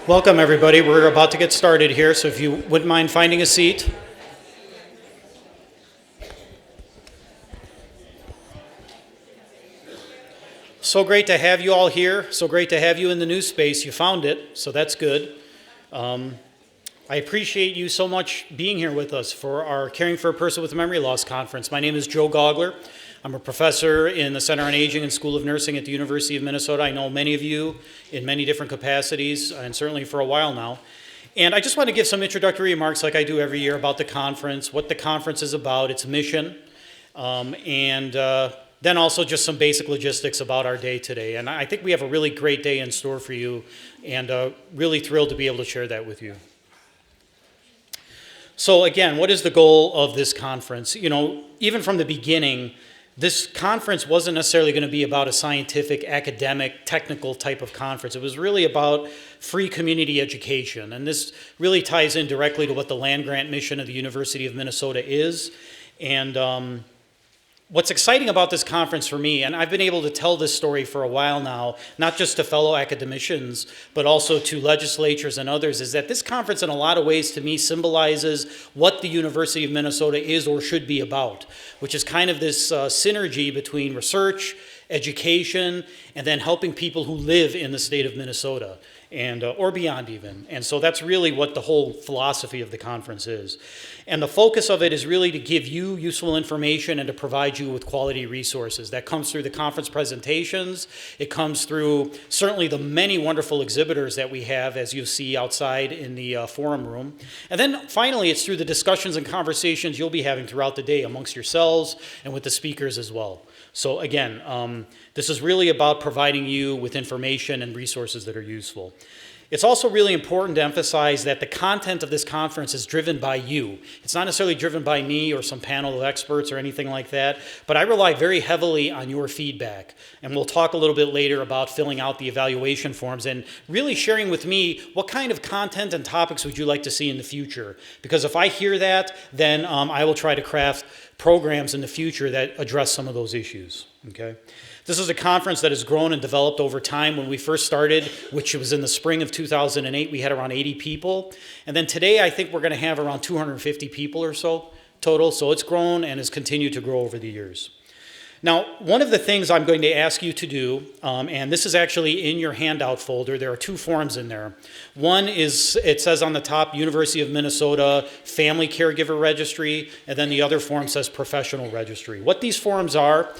Welcome, everybody. We're about to get started here, so if you wouldn't mind finding a seat. So great to have you all here. So great to have you in the new space. You found it, so that's good. I appreciate you so much being here with us for our Caring for a Person with Memory Loss conference. My name is Joe Gaugler. I'm a professor in the Center on Aging and School of Nursing at the University of Minnesota. I know many of you in many different capacities, and certainly for a while now. And I just want to give some introductory remarks like I do every year about the conference, what the conference is about, its mission, and then also just some basic logistics about our day today. And I think we have a really great day in store for you, and really thrilled to be able to share that with you. So again, what is the goal of this conference? You know, even from the beginning, this conference wasn't necessarily going to be about a scientific, academic, technical type of conference. It was really about free community education. And this really ties in directly to what the land-grant mission of the University of Minnesota is. And what's exciting about this conference for me, and I've been able to tell this story for a while now, not just to fellow academicians, but also to legislatures and others, is that this conference in a lot of ways to me symbolizes what the University of Minnesota is or should be about, which is kind of this synergy between research, education, and then helping people who live in the state of Minnesota, and or beyond even. And so that's really what the whole philosophy of the conference is. And the focus of it is really to give you useful information and to provide you with quality resources. That comes through the conference presentations. It comes through certainly the many wonderful exhibitors that we have, as you see outside in the forum room. And then finally, it's through the discussions and conversations you'll be having throughout the day amongst yourselves and with the speakers as well. So again, this is really about providing you with information and resources that are useful. It's also really important to emphasize that the content of this conference is driven by you. It's not necessarily driven by me or some panel of experts or anything like that, but I rely very heavily on your feedback. And we'll talk a little bit later about filling out the evaluation forms and really sharing with me what kind of content and topics would you like to see in the future. Because if I hear that, then I will try to craft programs in the future that address some of those issues. Okay? This is a conference that has grown and developed over time. When we first started, which was in the spring of 2008, we had around 80 people. And then today, I think we're going to have around 250 people or so total. So it's grown and has continued to grow over the years. Now, one of the things I'm going to ask you to do, and this is actually in your handout folder, there are two forms in there. One is, it says on the top, University of Minnesota Family Caregiver Registry, and then the other form says Professional Registry. What these forms are,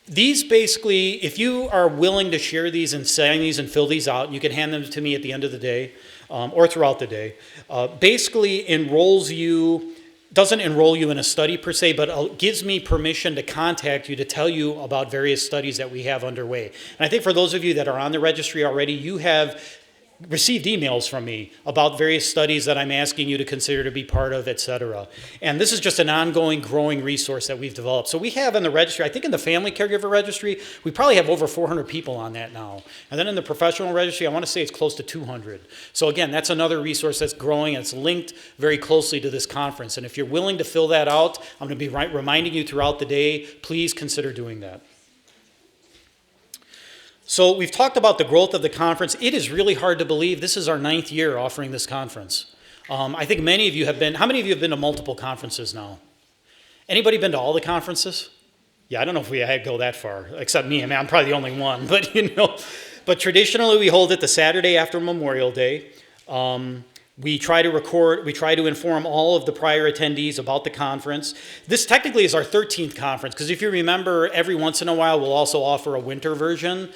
these basically, if you are willing to share these and sign these and fill these out, you can hand them to me at the end of the day or throughout the day, basically doesn't enroll you in a study per se, but gives me permission to contact you to tell you about various studies that we have underway. And I think for those of you that are on the registry already, you have received emails from me about various studies that I'm asking you to consider to be part of, et cetera. And this is just an ongoing, growing resource that we've developed. So we have in the registry, I think in the Family Caregiver Registry, we probably have over 400 people on that now. And then in the Professional Registry, I want to say it's close to 200. So again, that's another resource that's growing, and it's linked very closely to this conference. And if you're willing to fill that out, I'm going to be reminding you throughout the day, please consider doing that. So we've talked about the growth of the conference. It is really hard to believe this is our 9th year offering this conference. I think many of you have been, how many of you have been to multiple conferences now? Anybody been to all the conferences? Yeah, I don't know if we go that far, except me. I mean, I'm probably the only one, but but traditionally we hold it the Saturday after Memorial Day. We try to inform all of the prior attendees about the conference. This technically is our 13th conference, because if you remember, every once in a while we'll also offer a winter version.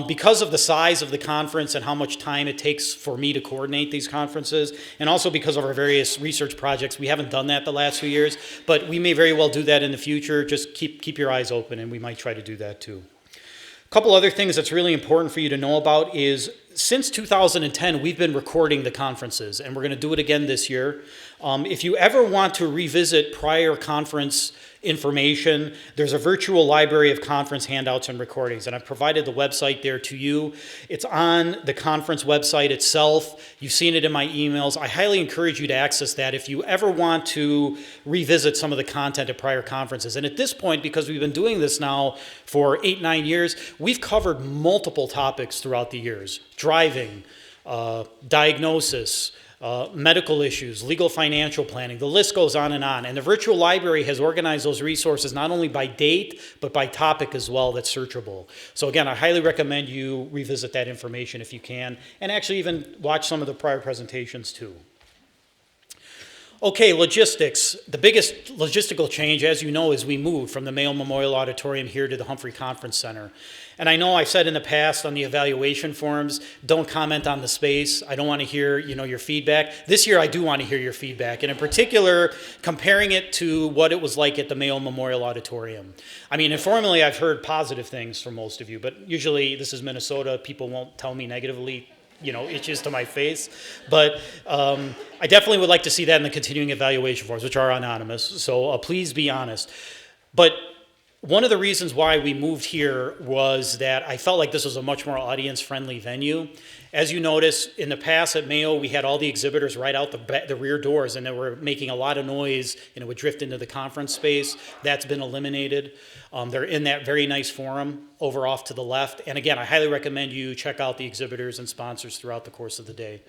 Because of the size of the conference and how much time it takes for me to coordinate these conferences, and also because of our various research projects, we haven't done that the last few years, but we may very well do that in the future. Just keep your eyes open, and we might try to do that too. A couple other things that's really important for you to know about is since 2010, we've been recording the conferences, and we're going to do it again this year. If you ever want to revisit prior conference information, there's a virtual library of conference handouts and recordings, and I've provided the website there to you. It's on the conference website itself. You've seen it in my emails. I highly encourage you to access that if you ever want to revisit some of the content of prior conferences. And at this point, because we've been doing this now for 8-9 years, we've covered multiple topics throughout the years. Driving, diagnosis, medical issues, legal financial planning. The list goes on. And the virtual library has organized those resources not only by date, but by topic as well that's searchable. So again, I highly recommend you revisit that information if you can, and actually even watch some of the prior presentations too. Okay, logistics. The biggest logistical change, as you know, is we moved from the Mayo Memorial Auditorium here to the Humphrey Conference Center. And I know I've said in the past on the evaluation forums, don't comment on the space. I don't want to hear, your feedback. This year I do want to hear your feedback, and in particular, comparing it to what it was like at the Mayo Memorial Auditorium. I mean, informally, I've heard positive things from most of you, but usually this is Minnesota. People won't tell me negatively, itches to my face. But I definitely would like to see that in the continuing evaluation forms, which are anonymous. So please be honest. But one of the reasons why we moved here was that I felt like this was a much more audience-friendly venue. As you notice, in the past at Mayo, we had all the exhibitors right out the rear doors, and they were making a lot of noise, and it would drift into the conference space. That's been eliminated. They're in that very nice forum over off to the left. And again, I highly recommend you check out the exhibitors and sponsors throughout the course of the day.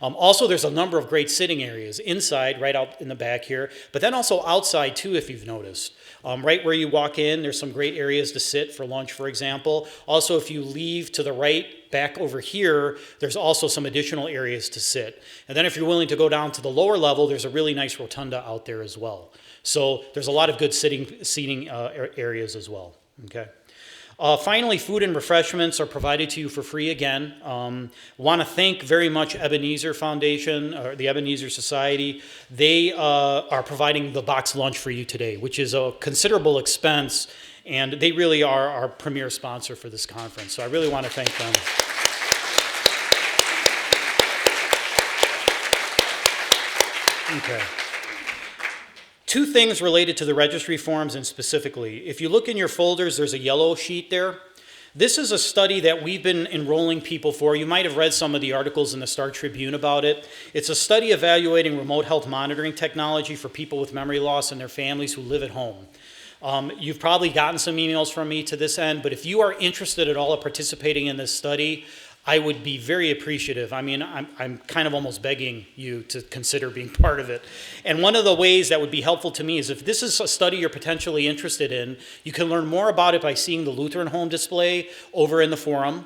Also, there's a number of great sitting areas inside, right out in the back here, but then also outside too, if you've noticed. Right where you walk in, there's some great areas to sit for lunch, for example. Also, if you leave to the right, back over here, there's also some additional areas to sit. And then if you're willing to go down to the lower level, there's a really nice rotunda out there as well. So there's a lot of good seating areas as well. Okay. Finally, food and refreshments are provided to you for free again. Want to thank very much Ebenezer Foundation, or the Ebenezer Society. They are providing the box lunch for you today, which is a considerable expense, and they really are our premier sponsor for this conference. So I really want to thank them. Okay. Two things related to the registry forms, and specifically, if you look in your folders, there's a yellow sheet there. This is a study that we've been enrolling people for. You might have read some of the articles in the Star Tribune about it. It's a study evaluating remote health monitoring technology for people with memory loss and their families who live at home. You've probably gotten some emails from me to this end, but if you are interested at all in participating in this study, I would be very appreciative. I mean, I'm kind of almost begging you to consider being part of it. And one of the ways that would be helpful to me is if this is a study you're potentially interested in, you can learn more about it by seeing the Lutheran Home display over in the forum.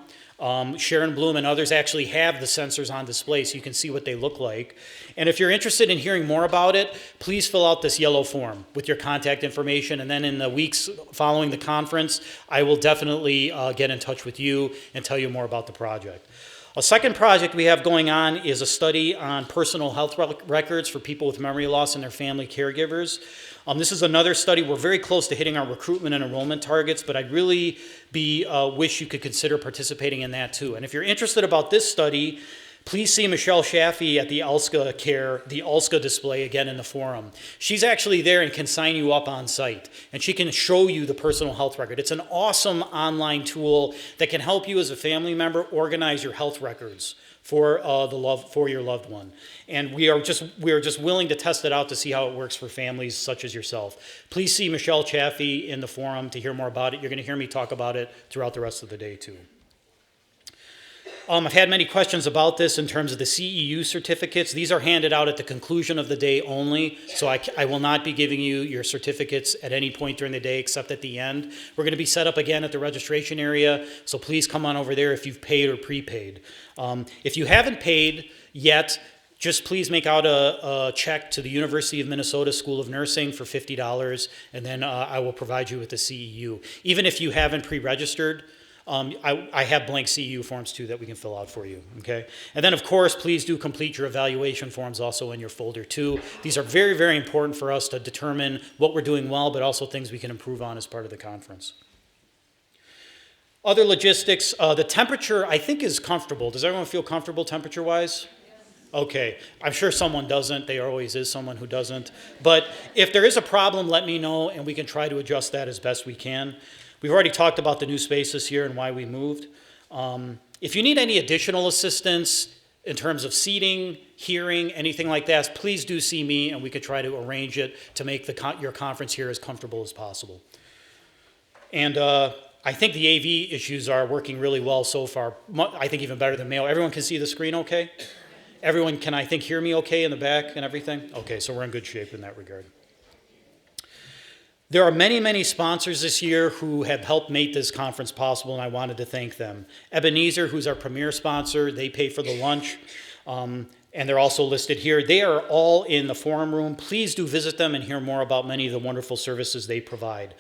Sharon Bloom and others actually have the sensors on display so you can see what they look like. And if you're interested in hearing more about it, please fill out this yellow form with your contact information, and then in the weeks following the conference, I will definitely get in touch with you and tell you more about the project. A second project we have going on is a study on personal health records for people with memory loss and their family caregivers. This is another study. We're very close to hitting our recruitment and enrollment targets, but I'd really wish you could consider participating in that too. And if you're interested about this study, please see Michelle Shaffey at the ALSCA display again in the forum. She's actually there and can sign you up on site, and she can show you the personal health record. It's an awesome online tool that can help you as a family member organize your health records for your loved one. And we are just willing to test it out to see how it works for families such as yourself. Please see Michelle Chaffee in the forum to hear more about it. You're going to hear me talk about it throughout the rest of the day too. I've had many questions about this in terms of the CEU certificates. These are handed out at the conclusion of the day only, so I will not be giving you your certificates at any point during the day except at the end. We're going to be set up again at the registration area, so please come on over there if you've paid or prepaid. If you haven't paid yet, just please make out a check to the University of Minnesota School of Nursing for $50, and then I will provide you with the CEU. Even if you haven't pre-registered, I have blank CEU forms too that we can fill out for you, okay? And then of course, please do complete your evaluation forms also in your folder too. These are very, very important for us to determine what we're doing well, but also things we can improve on as part of the conference. Other logistics, the temperature I think is comfortable. Does everyone feel comfortable temperature-wise? Okay, I'm sure someone doesn't. There always is someone who doesn't. But if there is a problem, let me know, and we can try to adjust that as best we can. We've already talked about the new space this year and why we moved. If you need any additional assistance in terms of seating, hearing, anything like that, please do see me, and we could try to arrange it to make your conference here as comfortable as possible. And I think the AV issues are working really well so far. I think even better than Mayo. Everyone can see the screen okay? Everyone can, I think, hear me okay in the back and everything? Okay, so we're in good shape in that regard. There are many, many sponsors this year who have helped make this conference possible, and I wanted to thank them. Ebenezer, who's our premier sponsor, they pay for the lunch, and they're also listed here. They are all in the forum room. Please do visit them and hear more about many of the wonderful services they provide.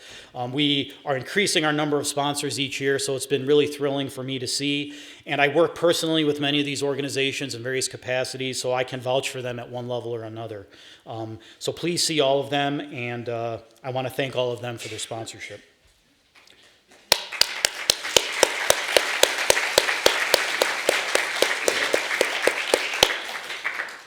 We are increasing our number of sponsors each year, so it's been really thrilling for me to see. And I work personally with many of these organizations in various capacities, so I can vouch for them at one level or another. So please see all of them, and I want to thank all of them for their sponsorship.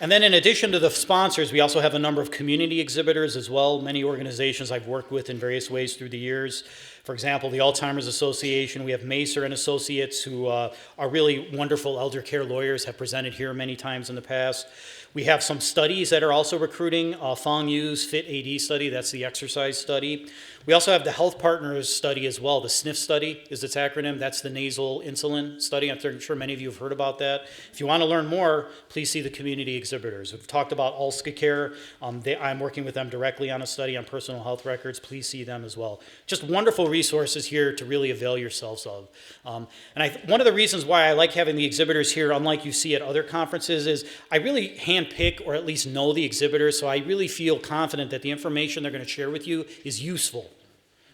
And then in addition to the sponsors, we also have a number of community exhibitors as well. Many organizations I've worked with in various ways through the years. For example, the Alzheimer's Association, we have Macer and Associates who are really wonderful elder care lawyers, have presented here many times in the past. We have some studies that are also recruiting. Fong Yu's FIT AD study, that's the exercise study. We also have the Health Partners study as well. The SNF study is its acronym. That's the nasal insulin study. I'm sure many of you have heard about that. If you want to learn more, please see the community exhibitors. We've talked about Ulska Care. I'm working with them directly on a study on personal health records. Please see them as well. Just wonderful resources here to really avail yourselves of. One of the reasons why I like having the exhibitors here, unlike you see at other conferences, is I really handpick or at least know the exhibitors, so I really feel confident that the information they're going to share with you is useful.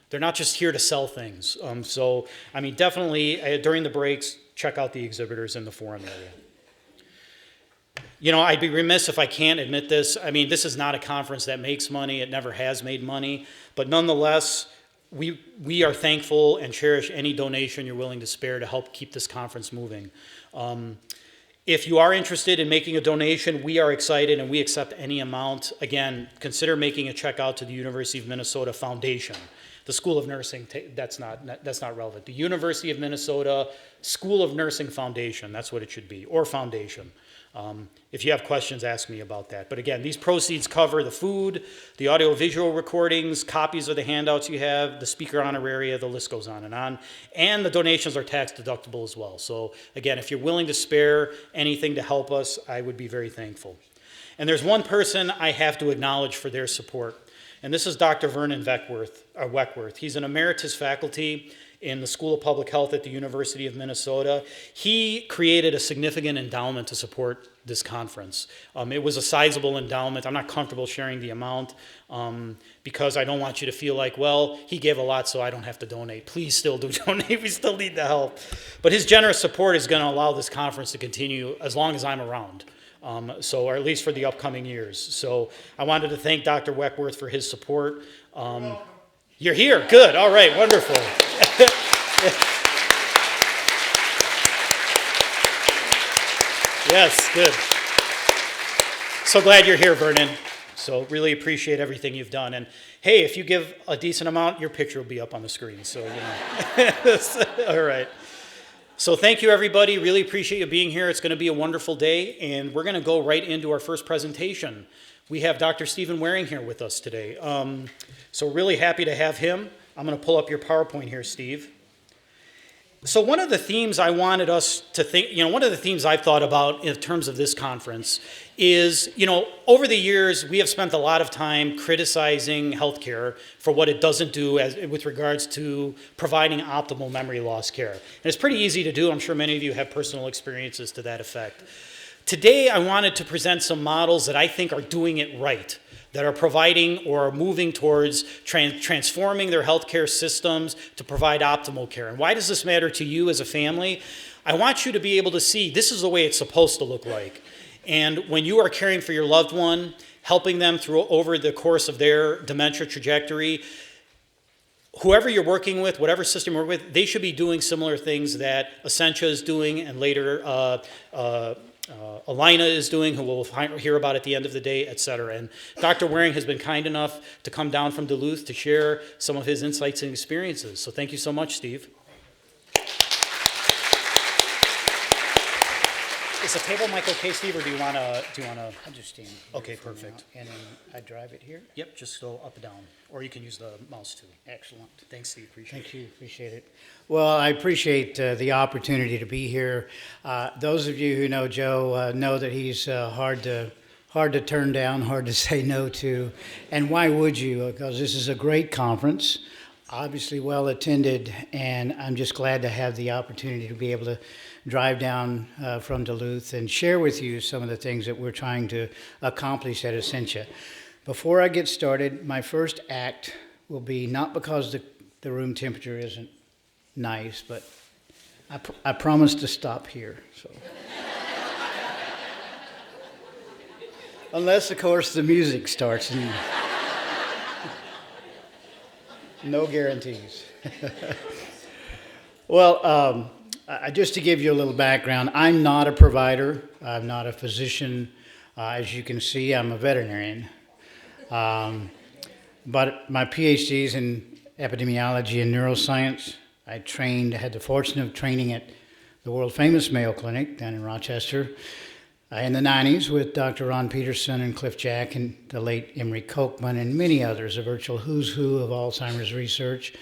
They're not just here to sell things. Definitely during the breaks, check out the exhibitors in the forum area. You know, I'd be remiss if I can't admit this. I mean, this is not a conference that makes money. It never has made money. But nonetheless, we are thankful and cherish any donation you're willing to spare to help keep this conference moving. If you are interested in making a donation, we are excited and we accept any amount. Again, consider making a check out to the University of Minnesota Foundation. The School of Nursing, that's not relevant. The University of Minnesota School of Nursing Foundation, that's what it should be, or foundation. If you have questions, ask me about that. But again, these proceeds cover the food, the audio-visual recordings, copies of the handouts you have, the speaker honoraria, the list goes on. And the donations are tax deductible as well. So again, if you're willing to spare anything to help us, I would be very thankful. And there's one person I have to acknowledge for their support. And this is Dr. Vernon Weckworth. He's an emeritus faculty in the School of Public Health at the University of Minnesota. He created a significant endowment to support this conference. It was a sizable endowment. I'm not comfortable sharing the amount because I don't want you to feel like, well, he gave a lot so I don't have to donate. Please still do donate. We still need the help. But his generous support is going to allow this conference to continue as long as I'm around. Or at least for the upcoming years. So I wanted to thank Dr. Weckworth for his support. You're here, good, all right, wonderful. Yes, good. So glad you're here, Vernon. So really appreciate everything you've done. And hey, if you give a decent amount, your picture will be up on the screen. So, all right. So thank you, everybody. Really appreciate you being here. It's going to be a wonderful day, and we're going to go right into our first presentation. We have Dr. Stephen Waring here with us today. So really happy to have him. I'm going to pull up your PowerPoint here, Steve. So one of the themes I wanted us to think, one of the themes I've thought about in terms of this conference is, over the years, we have spent a lot of time criticizing healthcare for what it doesn't do with regards to providing optimal memory loss care. And it's pretty easy to do. I'm sure many of you have personal experiences to that effect. Today, I wanted to present some models that I think are doing it right, that are providing or are moving towards transforming their healthcare systems to provide optimal care. And why does this matter to you as a family? I want you to be able to see this is the way it's supposed to look like. And when you are caring for your loved one, helping them over the course of their dementia trajectory, whoever you're working with, whatever system you're working with, they should be doing similar things that Essentia is doing and later Alina is doing, who we'll hear about at the end of the day, et cetera. And Dr. Waring has been kind enough to come down from Duluth to share some of his insights and experiences. So thank you so much, Steve. Is the table mic okay, Steve, or do you want to? I'll just stand. Okay, perfect. And then I drive it here. Yep, just go up and down, or you can use the mouse too. Excellent. Thanks, Steve, appreciate it. Thank you, appreciate it. Well, I appreciate the opportunity to be here. Those of you who know Joe know that he's hard to turn down, hard to say no to. And why would you? Because this is a great conference, obviously well attended, and I'm just glad to have the opportunity to be able to drive down from Duluth and share with you some of the things that we're trying to accomplish at Essentia. Before I get started, my first act will be not because the room temperature isn't nice, but I promise to stop here. So, unless, of course, the music starts. And no guarantees. Well, just to give you a little background, I'm not a provider. I'm not a physician. As you can see, I'm a veterinarian. But my PhD is in epidemiology and neuroscience. I had the fortune of training at the world-famous Mayo Clinic down in Rochester in the 90s with Dr. Ron Peterson and Cliff Jack and the late Emery Kochman and many others, a virtual who's who of Alzheimer's research.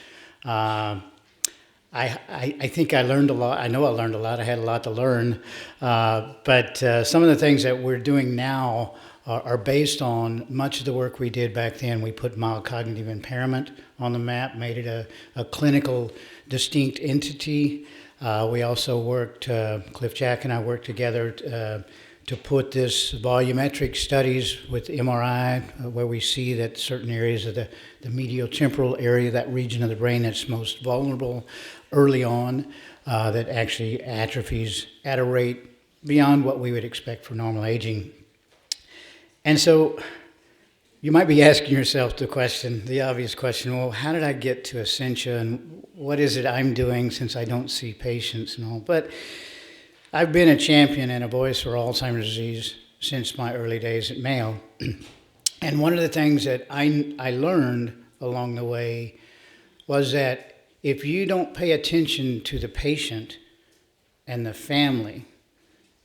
I think I learned a lot. I know I learned a lot. I had a lot to learn. But some of the things that we're doing now are based on much of the work we did back then. We put mild cognitive impairment on the map, made it a clinical distinct entity. We also worked, Cliff Jack and I worked together to put this volumetric studies with MRI, where we see that certain areas of the medial temporal area, that region of the brain that's most vulnerable early on, that actually atrophies at a rate beyond what we would expect for normal aging. And so you might be asking yourself the obvious question, well, how did I get to Essentia, and what is it I'm doing since I don't see patients and all? But I've been a champion and a voice for Alzheimer's disease since my early days at Mayo. And one of the things that I learned along the way was that if you don't pay attention to the patient and the family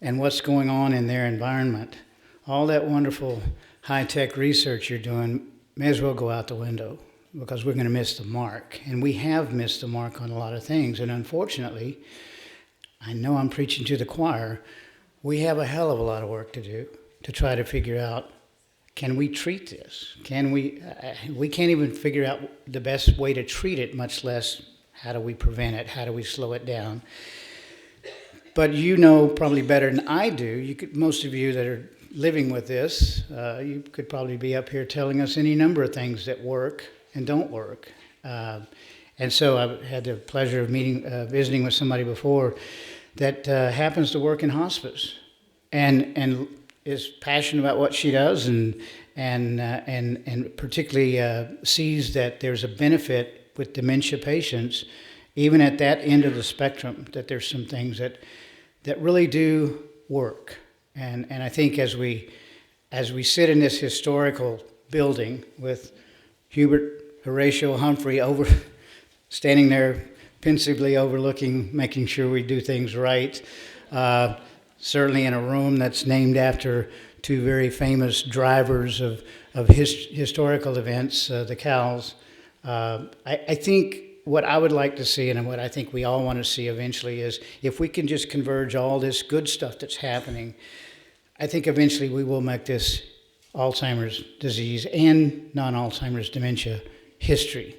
and what's going on in their environment, all that wonderful high-tech research you're doing may as well go out the window, because we're going to miss the mark. And we have missed the mark on a lot of things. And unfortunately, I know I'm preaching to the choir, we have a hell of a lot of work to do to try to figure out, can we treat this? We can't even figure out the best way to treat it, much less how do we prevent it, how do we slow it down. But you know probably better than I do, most of you that are living with this, you could probably be up here telling us any number of things that work and don't work. And so I had the pleasure of visiting with somebody before that happens to work in hospice and is passionate about what she does and particularly sees that there's a benefit with dementia patients, even at that end of the spectrum, that there's some things that really do work. And I think as we sit in this historical building with Hubert Horatio Humphrey standing there pensively overlooking, making sure we do things right, certainly in a room that's named after two very famous drivers of historical events, the Cowles. I think what I would like to see, and what I think we all want to see eventually, is if we can just converge all this good stuff that's happening, I think eventually we will make this Alzheimer's disease and non-Alzheimer's dementia history.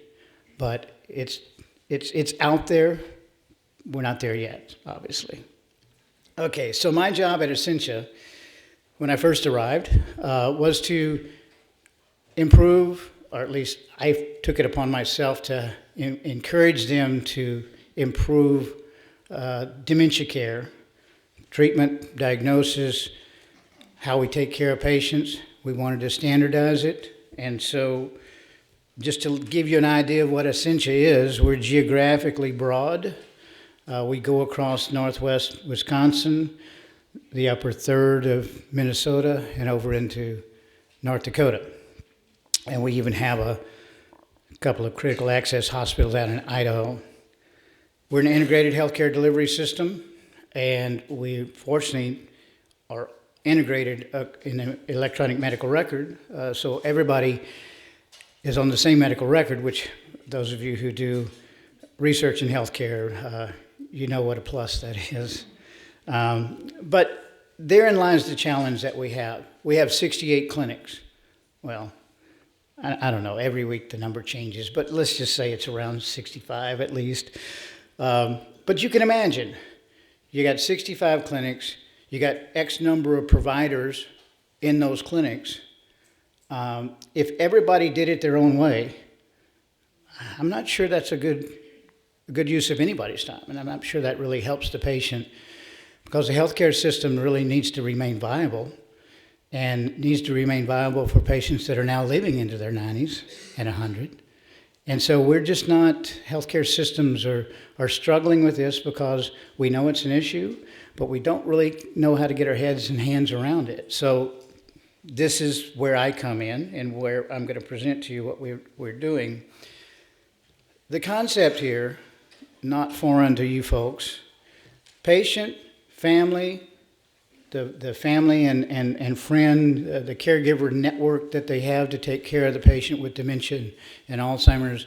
But it's out there. We're not there yet, obviously. Okay, so my job at Essentia, when I first arrived, was to improve, or at least I took it upon myself to encourage them to improve dementia care, treatment, diagnosis, how we take care of patients. We wanted to standardize it. And so just to give you an idea of what Essentia is, we're geographically broad. We go across northwest Wisconsin, the upper third of Minnesota, and over into North Dakota. And we even have a couple of critical access hospitals out in Idaho. We're an integrated healthcare delivery system, and we fortunately are integrated in the electronic medical record, so everybody is on the same medical record, which those of you who do research in healthcare, you know what a plus that is. But therein lies the challenge that we have. We have 68 clinics. Well, I don't know, every week the number changes, but let's just say it's around 65 at least. But you can imagine, you got 65 clinics, you got X number of providers in those clinics. If everybody did it their own way, I'm not sure that's a good use of anybody's time, and I'm not sure that really helps the patient, because the healthcare system really needs to remain viable, and needs to remain viable for patients that are now living into their 90s and 100. And so we're just not, healthcare systems are struggling with this because we know it's an issue, but we don't really know how to get our heads and hands around it. So this is where I come in and where I'm going to present to you what we're doing. The concept here, not foreign to you folks, patient, family, the family and friend, the caregiver network that they have to take care of the patient with dementia and Alzheimer's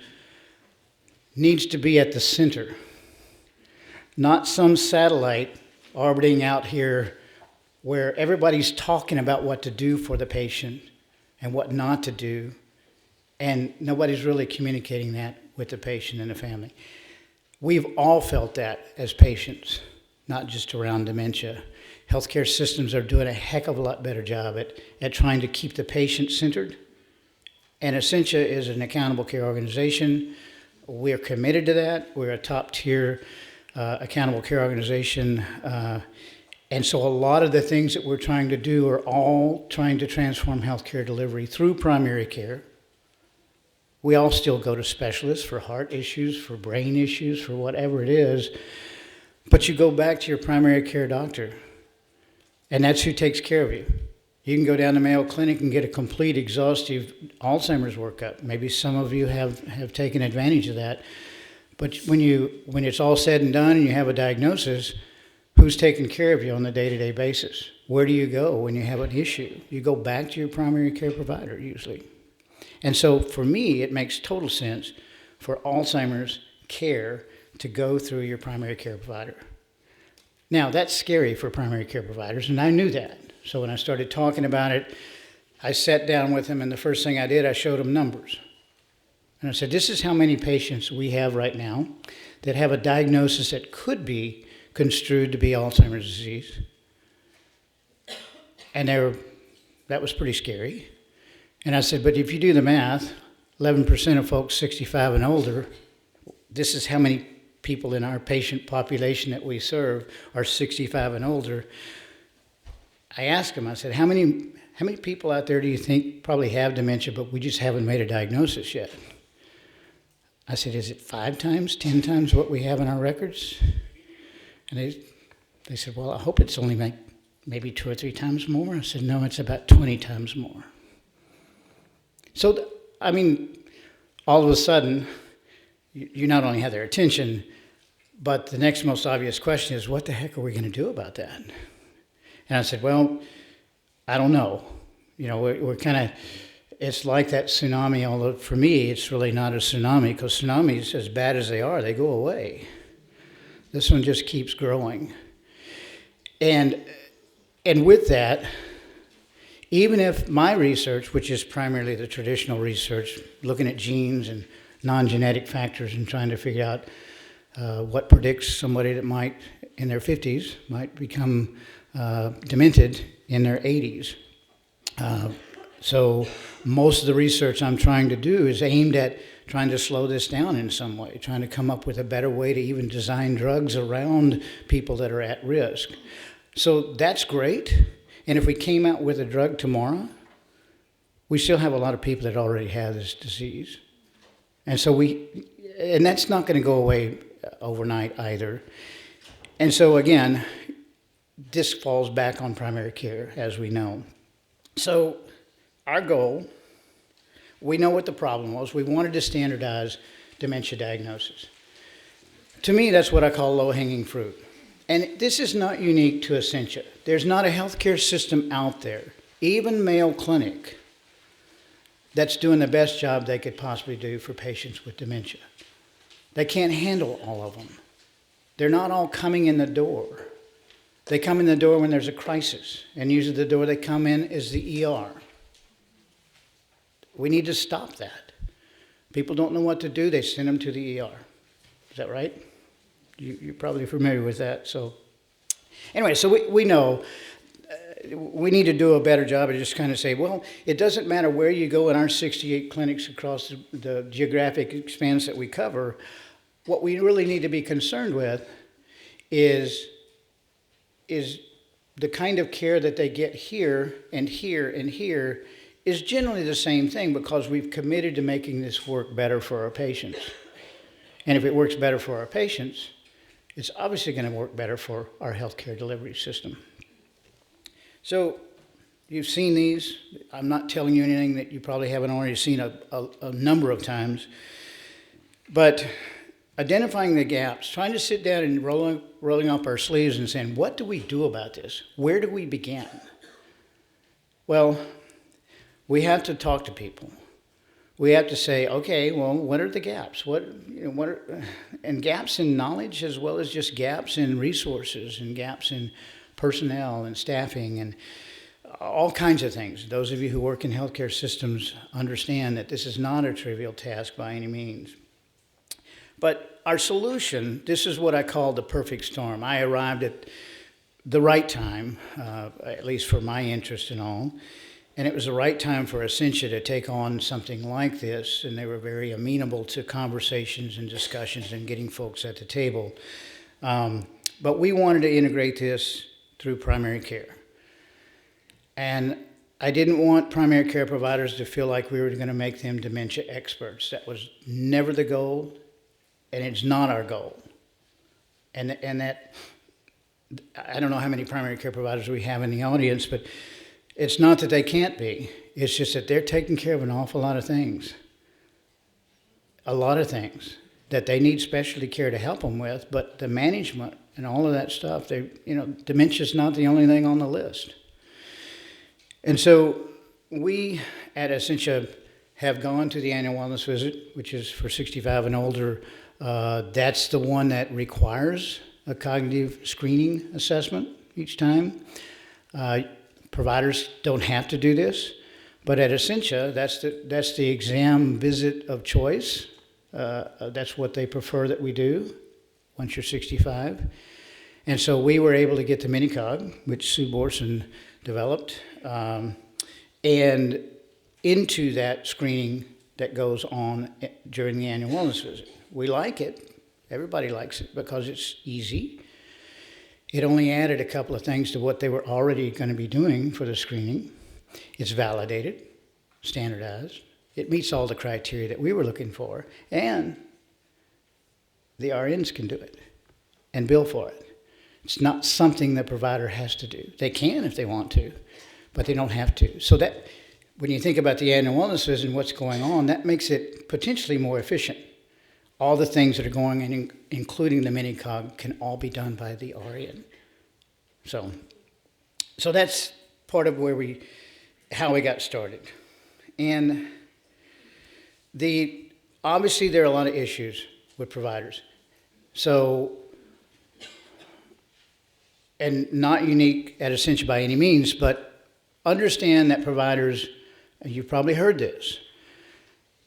needs to be at the center, not some satellite orbiting out here where everybody's talking about what to do for the patient and what not to do, and nobody's really communicating that with the patient and the family. We've all felt that as patients, not just around dementia. Healthcare systems are doing a heck of a lot better job at trying to keep the patient centered. And Essentia is an accountable care organization. We're committed to that. We're a top tier accountable care organization. And so a lot of the things that we're trying to do are all trying to transform healthcare delivery through primary care. We all still go to specialists for heart issues, for brain issues, for whatever it is. But you go back to your primary care doctor, and that's who takes care of you. You can go down to Mayo Clinic and get a complete, exhaustive Alzheimer's workup. Maybe some of you have taken advantage of that. But when it's all said and done and you have a diagnosis, who's taking care of you on a day-to-day basis? Where do you go when you have an issue? You go back to your primary care provider, usually. And so for me, it makes total sense for Alzheimer's care to go through your primary care provider. Now, that's scary for primary care providers, and I knew that. So when I started talking about it, I sat down with them, and the first thing I did, I showed them numbers. And I said, this is how many patients we have right now that have a diagnosis that could be construed to be Alzheimer's disease. And that was pretty scary. And I said, but if you do the math, 11% of folks 65 and older, this is how many people in our patient population that we serve are 65 and older. I asked them, I said, how many people out there do you think probably have dementia, but we just haven't made a diagnosis yet? I said, is it 5 times, 10 times what we have in our records? And they said, well, I hope it's only maybe 2 or 3 times more. I said, no, it's about 20 times more. So, all of a sudden, you not only have their attention, but the next most obvious question is, what the heck are we going to do about that? And I said, well, I don't know. We're kind of, it's like that tsunami, although for me, it's really not a tsunami, because tsunamis, as bad as they are, they go away. This one just keeps growing. And with that, even if my research, which is primarily the traditional research, looking at genes and non-genetic factors and trying to figure out what predicts somebody that might, in their 50s, might become demented in their 80s. So most of the research I'm trying to do is aimed at trying to slow this down in some way, trying to come up with a better way to even design drugs around people that are at risk. So that's great. And if we came out with a drug tomorrow, we still have a lot of people that already have this disease. And so and that's not going to go away overnight either. And so again, this falls back on primary care, as we know. So our goal, we know what the problem was. We wanted to standardize dementia diagnosis. To me, that's what I call low-hanging fruit. And this is not unique to Essentia. There's not a healthcare system out there, even Mayo Clinic, that's doing the best job they could possibly do for patients with dementia. They can't handle all of them. They're not all coming in the door. They come in the door when there's a crisis, and usually the door they come in is the ER. We need to stop that. People don't know what to do, they send them to the ER. Is that right? You're probably familiar with that. So anyway, so we know we need to do a better job of just kind of say, well, it doesn't matter where you go in our 68 clinics across the geographic expanse that we cover. What we really need to be concerned with is the kind of care that they get here and here and here is generally the same thing, because we've committed to making this work better for our patients. And if it works better for our patients, it's obviously going to work better for our healthcare delivery system. So you've seen these. I'm not telling you anything that you probably haven't already seen a number of times. But identifying the gaps, trying to sit down and rolling up our sleeves and saying, what do we do about this? Where do we begin? Well, we have to talk to people. We have to say, okay, well, what are the gaps? And gaps in knowledge, as well as just gaps in resources and gaps in personnel and staffing and all kinds of things. Those of you who work in healthcare systems understand that this is not a trivial task by any means. But our solution, this is what I call the perfect storm. I arrived at the right time, at least for my interest and all. And it was the right time for Essentia to take on something like this, and they were very amenable to conversations and discussions and getting folks at the table. But we wanted to integrate this through primary care. And I didn't want primary care providers to feel like we were going to make them dementia experts. That was never the goal, and it's not our goal. And that, I don't know how many primary care providers we have in the audience, but it's not that they can't be. It's just that they're taking care of an awful lot of things. A lot of things that they need specialty care to help them with, but the management and all of that stuff, dementia is not the only thing on the list. And so we at Essentia have gone to the annual wellness visit, which is for 65 and older. That's the one that requires a cognitive screening assessment each time. Providers don't have to do this, but at Essentia, that's the exam visit of choice. That's what they prefer that we do once you're 65. And so we were able to get the mini-cog, which Sue Borson developed, and into that screening that goes on during the annual wellness visit. We like it. Everybody likes it because it's easy. It only added a couple of things to what they were already going to be doing for the screening. It's validated, standardized. It meets all the criteria that we were looking for. And the RNs can do it and bill for it. It's not something the provider has to do. They can if they want to, but they don't have to. So that, when you think about the annual wellness visit and what's going on, that makes it potentially more efficient. All the things that are going in, including the mini-cog, can all be done by the RN. So that's part of how we got started. And obviously there are a lot of issues with providers. So, and not unique at Essentia by any means, but understand that providers, you've probably heard this,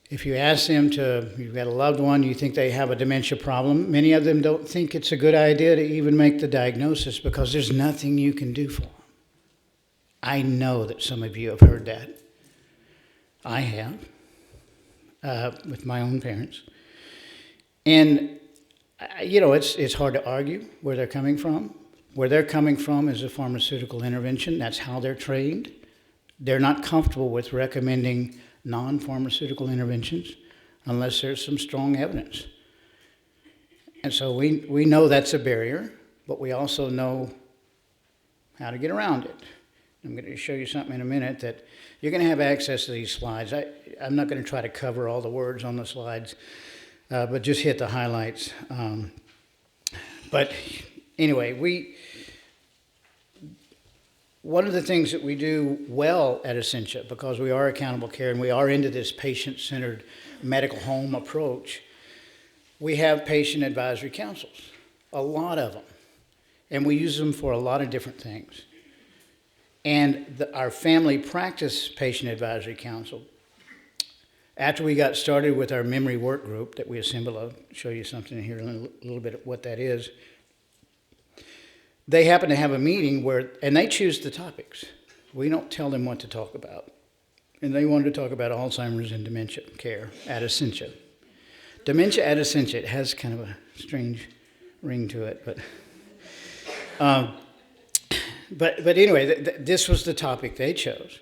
if you ask them you've got a loved one, you think they have a dementia problem, many of them don't think it's a good idea to even make the diagnosis because there's nothing you can do for them. I know that some of you have heard that. I have, with my own parents. And, it's hard to argue where they're coming from. Where they're coming from is a pharmaceutical intervention. That's how they're trained. They're not comfortable with recommending non-pharmaceutical interventions unless there's some strong evidence. And so we know that's a barrier, but we also know how to get around it. I'm going to show you something in a minute that you're going to have access to these slides. I'm not going to try to cover all the words on the slides, but just hit the highlights. But anyway, one of the things that we do well at Essentia, because we are accountable care and we are into this patient-centered medical home approach, we have patient advisory councils, a lot of them. And we use them for a lot of different things. And our family practice patient advisory council, after we got started with our memory work group that we assembled, I'll show you something here, a little bit of what that is. They happen to have a meeting and they choose the topics. We don't tell them what to talk about. And they wanted to talk about Alzheimer's and dementia care at Essentia. Dementia at Essentia, it has kind of a strange ring to it, but anyway, this was the topic they chose.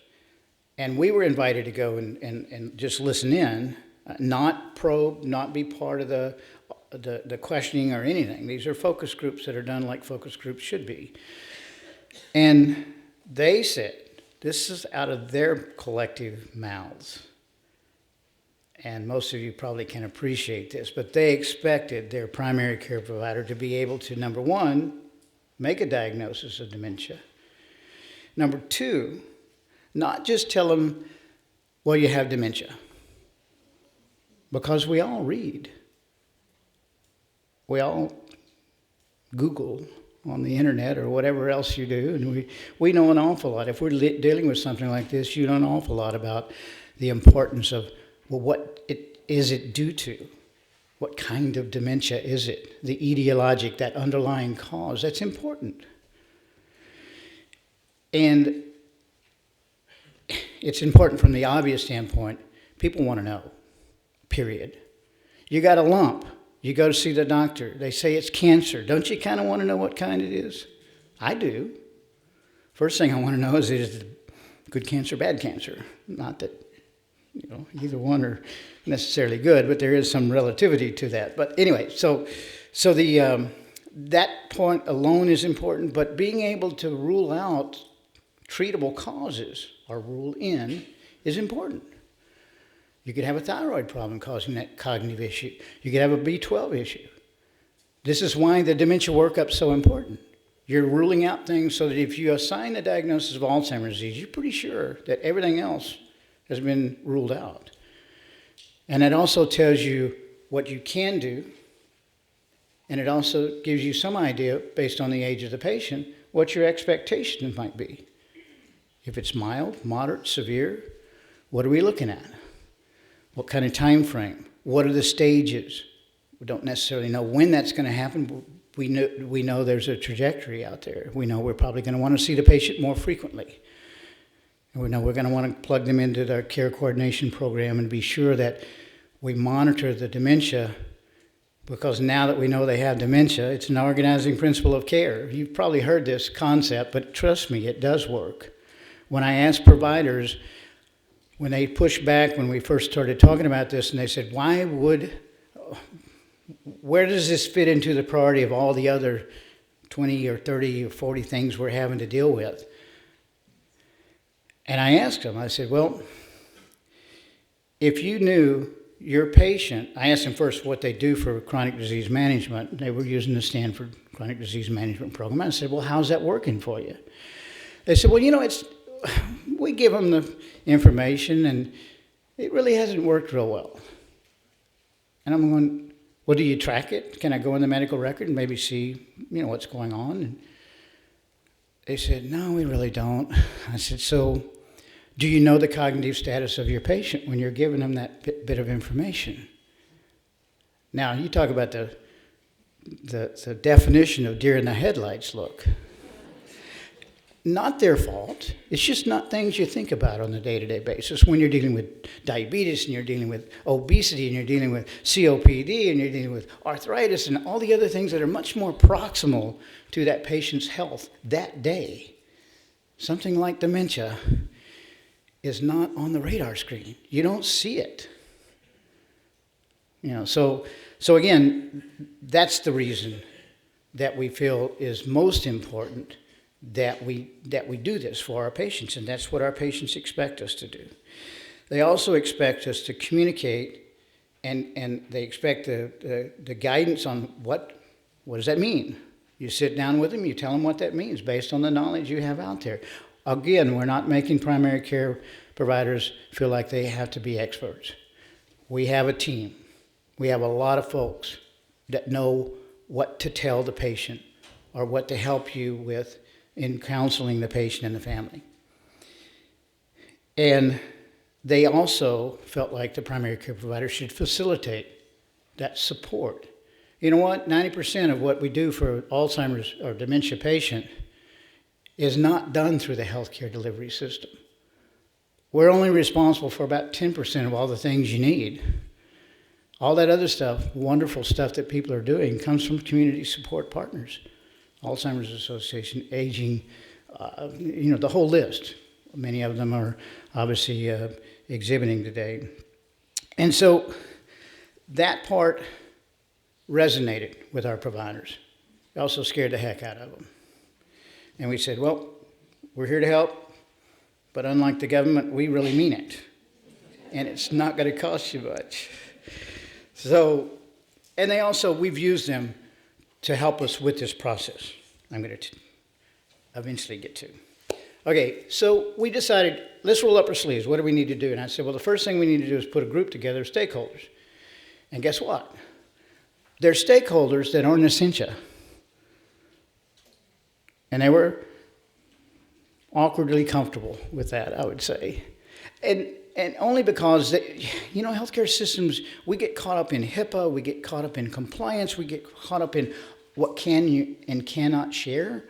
And we were invited to go and just listen in, not probe, not be part of the questioning or anything. These are focus groups that are done like focus groups should be. And they said, this is out of their collective mouths. And most of you probably can appreciate this, but they expected their primary care provider to be able to, number one, make a diagnosis of dementia. Number two, not just tell them, well, you have dementia. Because we all read. We all Google on the internet or whatever else you do, and we know an awful lot. If we're dealing with something like this, you know an awful lot about the importance of, well, what is it due to? What kind of dementia is it? The etiologic, that underlying cause, that's important. And it's important from the obvious standpoint. People want to know, period. You got a lump. You go to see the doctor. They say it's cancer. Don't you kind of want to know what kind it is? I do. First thing I want to know is it good cancer, bad cancer? Not that, either one are necessarily good, but there is some relativity to that. But anyway, so the that point alone is important, but being able to rule out treatable causes or rule in is important. You could have a thyroid problem causing that cognitive issue. You could have a B12 issue. This is why the dementia workup is so important. You're ruling out things so that if you assign a diagnosis of Alzheimer's disease, you're pretty sure that everything else has been ruled out. And it also tells you what you can do, and it also gives you some idea, based on the age of the patient, what your expectations might be. If it's mild, moderate, severe, what are we looking at? What kind of time frame? What are the stages? We don't necessarily know when that's going to happen. But we know there's a trajectory out there. We know we're probably going to want to see the patient more frequently. And we know we're going to want to plug them into our care coordination program and be sure that we monitor the dementia, because now that we know they have dementia, it's an organizing principle of care. You've probably heard this concept, but trust me, it does work. When I ask providers, when they pushed back when we first started talking about this, and they said, where does this fit into the priority of all the other 20 or 30 or 40 things we're having to deal with? And I asked them, I said, well, if you knew your patient, I asked them first what they do for chronic disease management. They were using the Stanford Chronic Disease Management Program. I said, well, how's that working for you? They said, well, we give them the information, and it really hasn't worked real well. And I'm going, well, do you track it? Can I go in the medical record and maybe see, what's going on? And they said, no, we really don't. I said, so do you know the cognitive status of your patient when you're giving them that bit of information? Now, you talk about the definition of deer in the headlights look. Not their fault. It's just not things you think about on a day-to-day basis when you're dealing with diabetes and you're dealing with obesity and you're dealing with COPD and you're dealing with arthritis and all the other things that are much more proximal to that patient's health that day. Something like dementia is not on the radar screen. You don't see it. So again, that's the reason that we feel is most important that we do this for our patients, and that's what our patients expect us to do. They also expect us to communicate, and they expect the guidance on what does that mean? You sit down with them, you tell them what that means based on the knowledge you have out there. Again, we're not making primary care providers feel like they have to be experts. We have a team. We have a lot of folks that know what to tell the patient or what to help you with in counseling the patient and the family. And they also felt like the primary care provider should facilitate that support. You know what? 90% of what we do for Alzheimer's or dementia patient is not done through the healthcare delivery system. We're only responsible for about 10% of all the things you need. All that other stuff, wonderful stuff that people are doing, comes from community support partners. Alzheimer's Association, aging, the whole list. Many of them are obviously exhibiting today. And so that part resonated with our providers. It also scared the heck out of them. And we said, well, we're here to help, but unlike the government, we really mean it. And it's not going to cost you much. So, and we've used them to help us with this process. I'm going to eventually get to. Okay, so we decided, let's roll up our sleeves. What do we need to do? And I said, well, the first thing we need to do is put a group together of stakeholders. And guess what? There's stakeholders that aren't Essentia. And they were awkwardly comfortable with that, I would say. And only because, healthcare systems, we get caught up in HIPAA, we get caught up in compliance, we get caught up in what can you and cannot share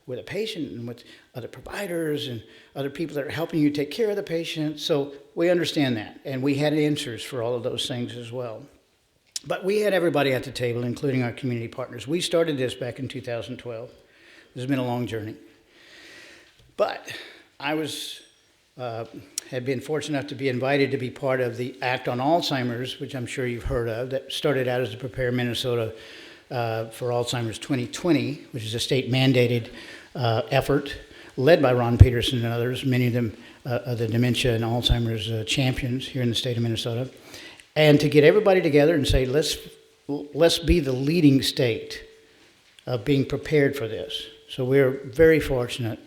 with a patient and with other providers and other people that are helping you take care of the patient. So we understand that, and we had answers for all of those things as well. But we had everybody at the table, including our community partners. We started this back in 2012. This has been a long journey. But I had been fortunate enough to be invited to be part of the Act on Alzheimer's, which I'm sure you've heard of, that started out as the Prepare Minnesota for Alzheimer's 2020, which is a state-mandated effort led by Ron Peterson and others, many of them are the dementia and Alzheimer's champions here in the state of Minnesota, and to get everybody together and say, let's be the leading state of being prepared for this. So we're very fortunate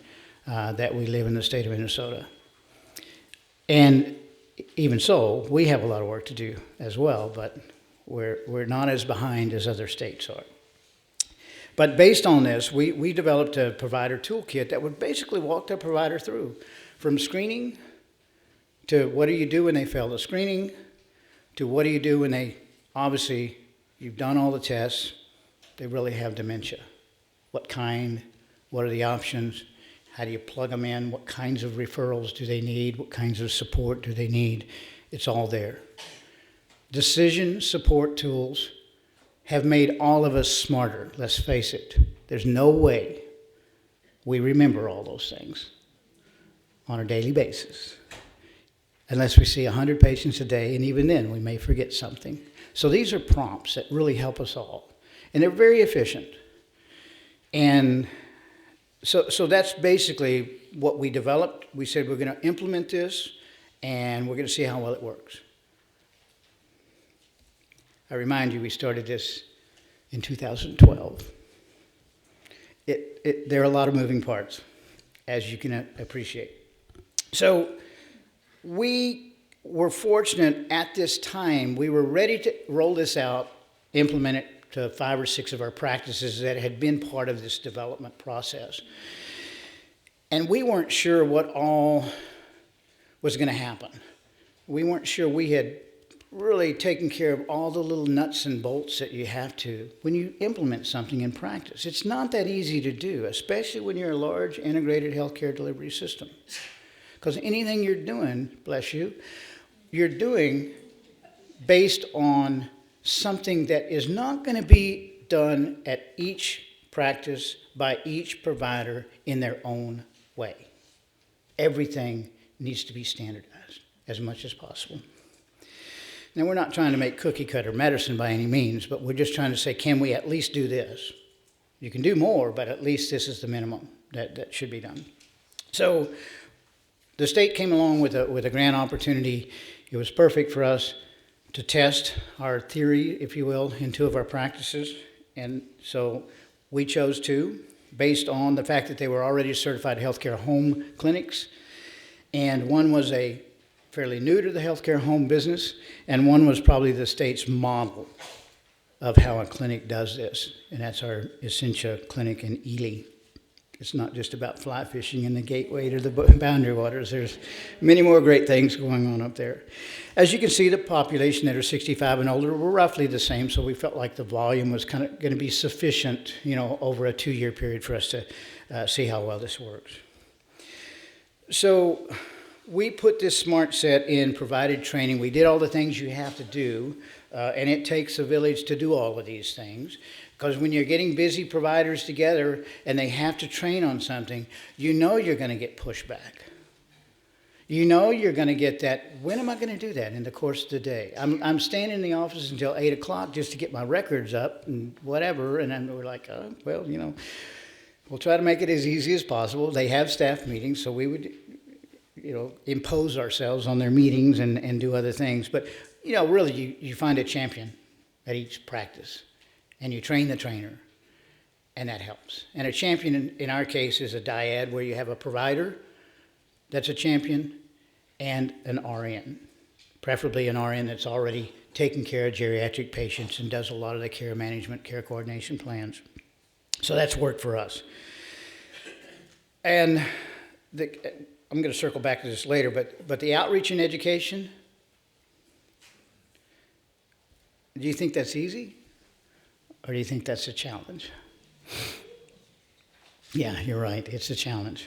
that we live in the state of Minnesota. And even so, we have a lot of work to do as well, but we're not as behind as other states are. But based on this, we developed a provider toolkit that would basically walk the provider through from screening to what do you do when they fail the screening to what do you do when obviously, you've done all the tests, they really have dementia. What kind? What are the options? How do you plug them in? What kinds of referrals do they need? What kinds of support do they need? It's all there. Decision support tools have made all of us smarter, let's face it. There's no way we remember all those things on a daily basis, unless we see 100 patients a day, and even then we may forget something. So these are prompts that really help us all, and they're very efficient. And so that's basically what we developed. We said we're going to implement this, and we're going to see how well it works. I remind you, we started this in 2012. There are a lot of moving parts, as you can appreciate. So we were fortunate at this time. We were ready to roll this out, implement it to 5 or 6 of our practices that had been part of this development process. And we weren't sure what all was going to happen. We weren't sure we had really taken care of all the little nuts and bolts that you have to when you implement something in practice. It's not that easy to do, especially when you're a large integrated healthcare delivery system. Because anything you're doing, bless you, you're doing based on something that is not going to be done at each practice by each provider in their own way. Everything needs to be standardized as much as possible. Now, we're not trying to make cookie-cutter medicine by any means, but we're just trying to say, can we at least do this? You can do more, but at least this is the minimum that should be done. So the state came along with a grant opportunity. It was perfect for us to test our theory, if you will, in 2 of our practices. And so We chose two based on the fact that they were already certified healthcare home clinics, and one was a fairly new to the healthcare home business, and one was probably the state's model of how a clinic does this, and that's our Essentia clinic in Ely. It's not just about fly fishing in the gateway to the boundary waters. There's many more great things going on up there. As you can see, the population that are 65 and older were roughly the same, so we felt like the volume was kind of going to be sufficient, over a 2-year period for us to see how well this works. So we put this smart set in, provided training. We did all the things you have to do, and it takes a village to do all of these things. Because when you're getting busy providers together and they have to train on something, you're going to get pushback. You're going to get that, when am I going to do that in the course of the day? I'm staying in the office until 8 o'clock just to get my records up and whatever. And then we're like, we'll try to make it as easy as possible. They have staff meetings, so we would, impose ourselves on their meetings and do other things. But, really, you find a champion at each practice. And you train the trainer, and that helps. And a champion, in our case, is a dyad where you have a provider that's a champion and an RN, preferably an RN that's already taking care of geriatric patients and does a lot of the care management, care coordination plans. So that's worked for us. And I'm going to circle back to this later, but the outreach and education, do you think that's easy? Or do you think that's a challenge? Yeah, you're right. It's a challenge.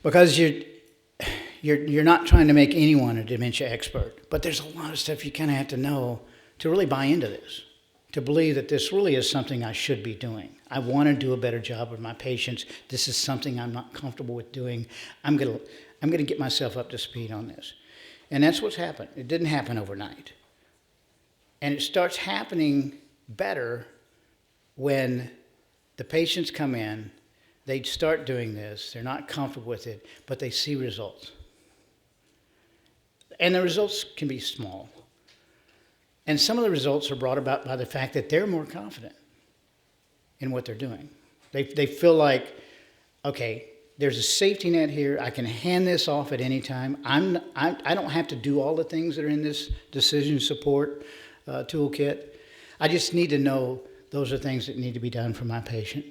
Because you're not trying to make anyone a dementia expert. But there's a lot of stuff you kind of have to know to really buy into this, to believe that this really is something I should be doing. I want to do a better job with my patients. This is something I'm not comfortable with doing. I'm going to get myself up to speed on this. And that's what's happened. It didn't happen overnight. And it starts happening better when the patients come in, they start doing this, they're not comfortable with it, but they see results. And the results can be small. And some of the results are brought about by the fact that they're more confident in what they're doing. They feel like, okay, there's a safety net here. I can hand this off at any time. I don't have to do all the things that are in this decision support toolkit. I just need to know those are things that need to be done for my patient.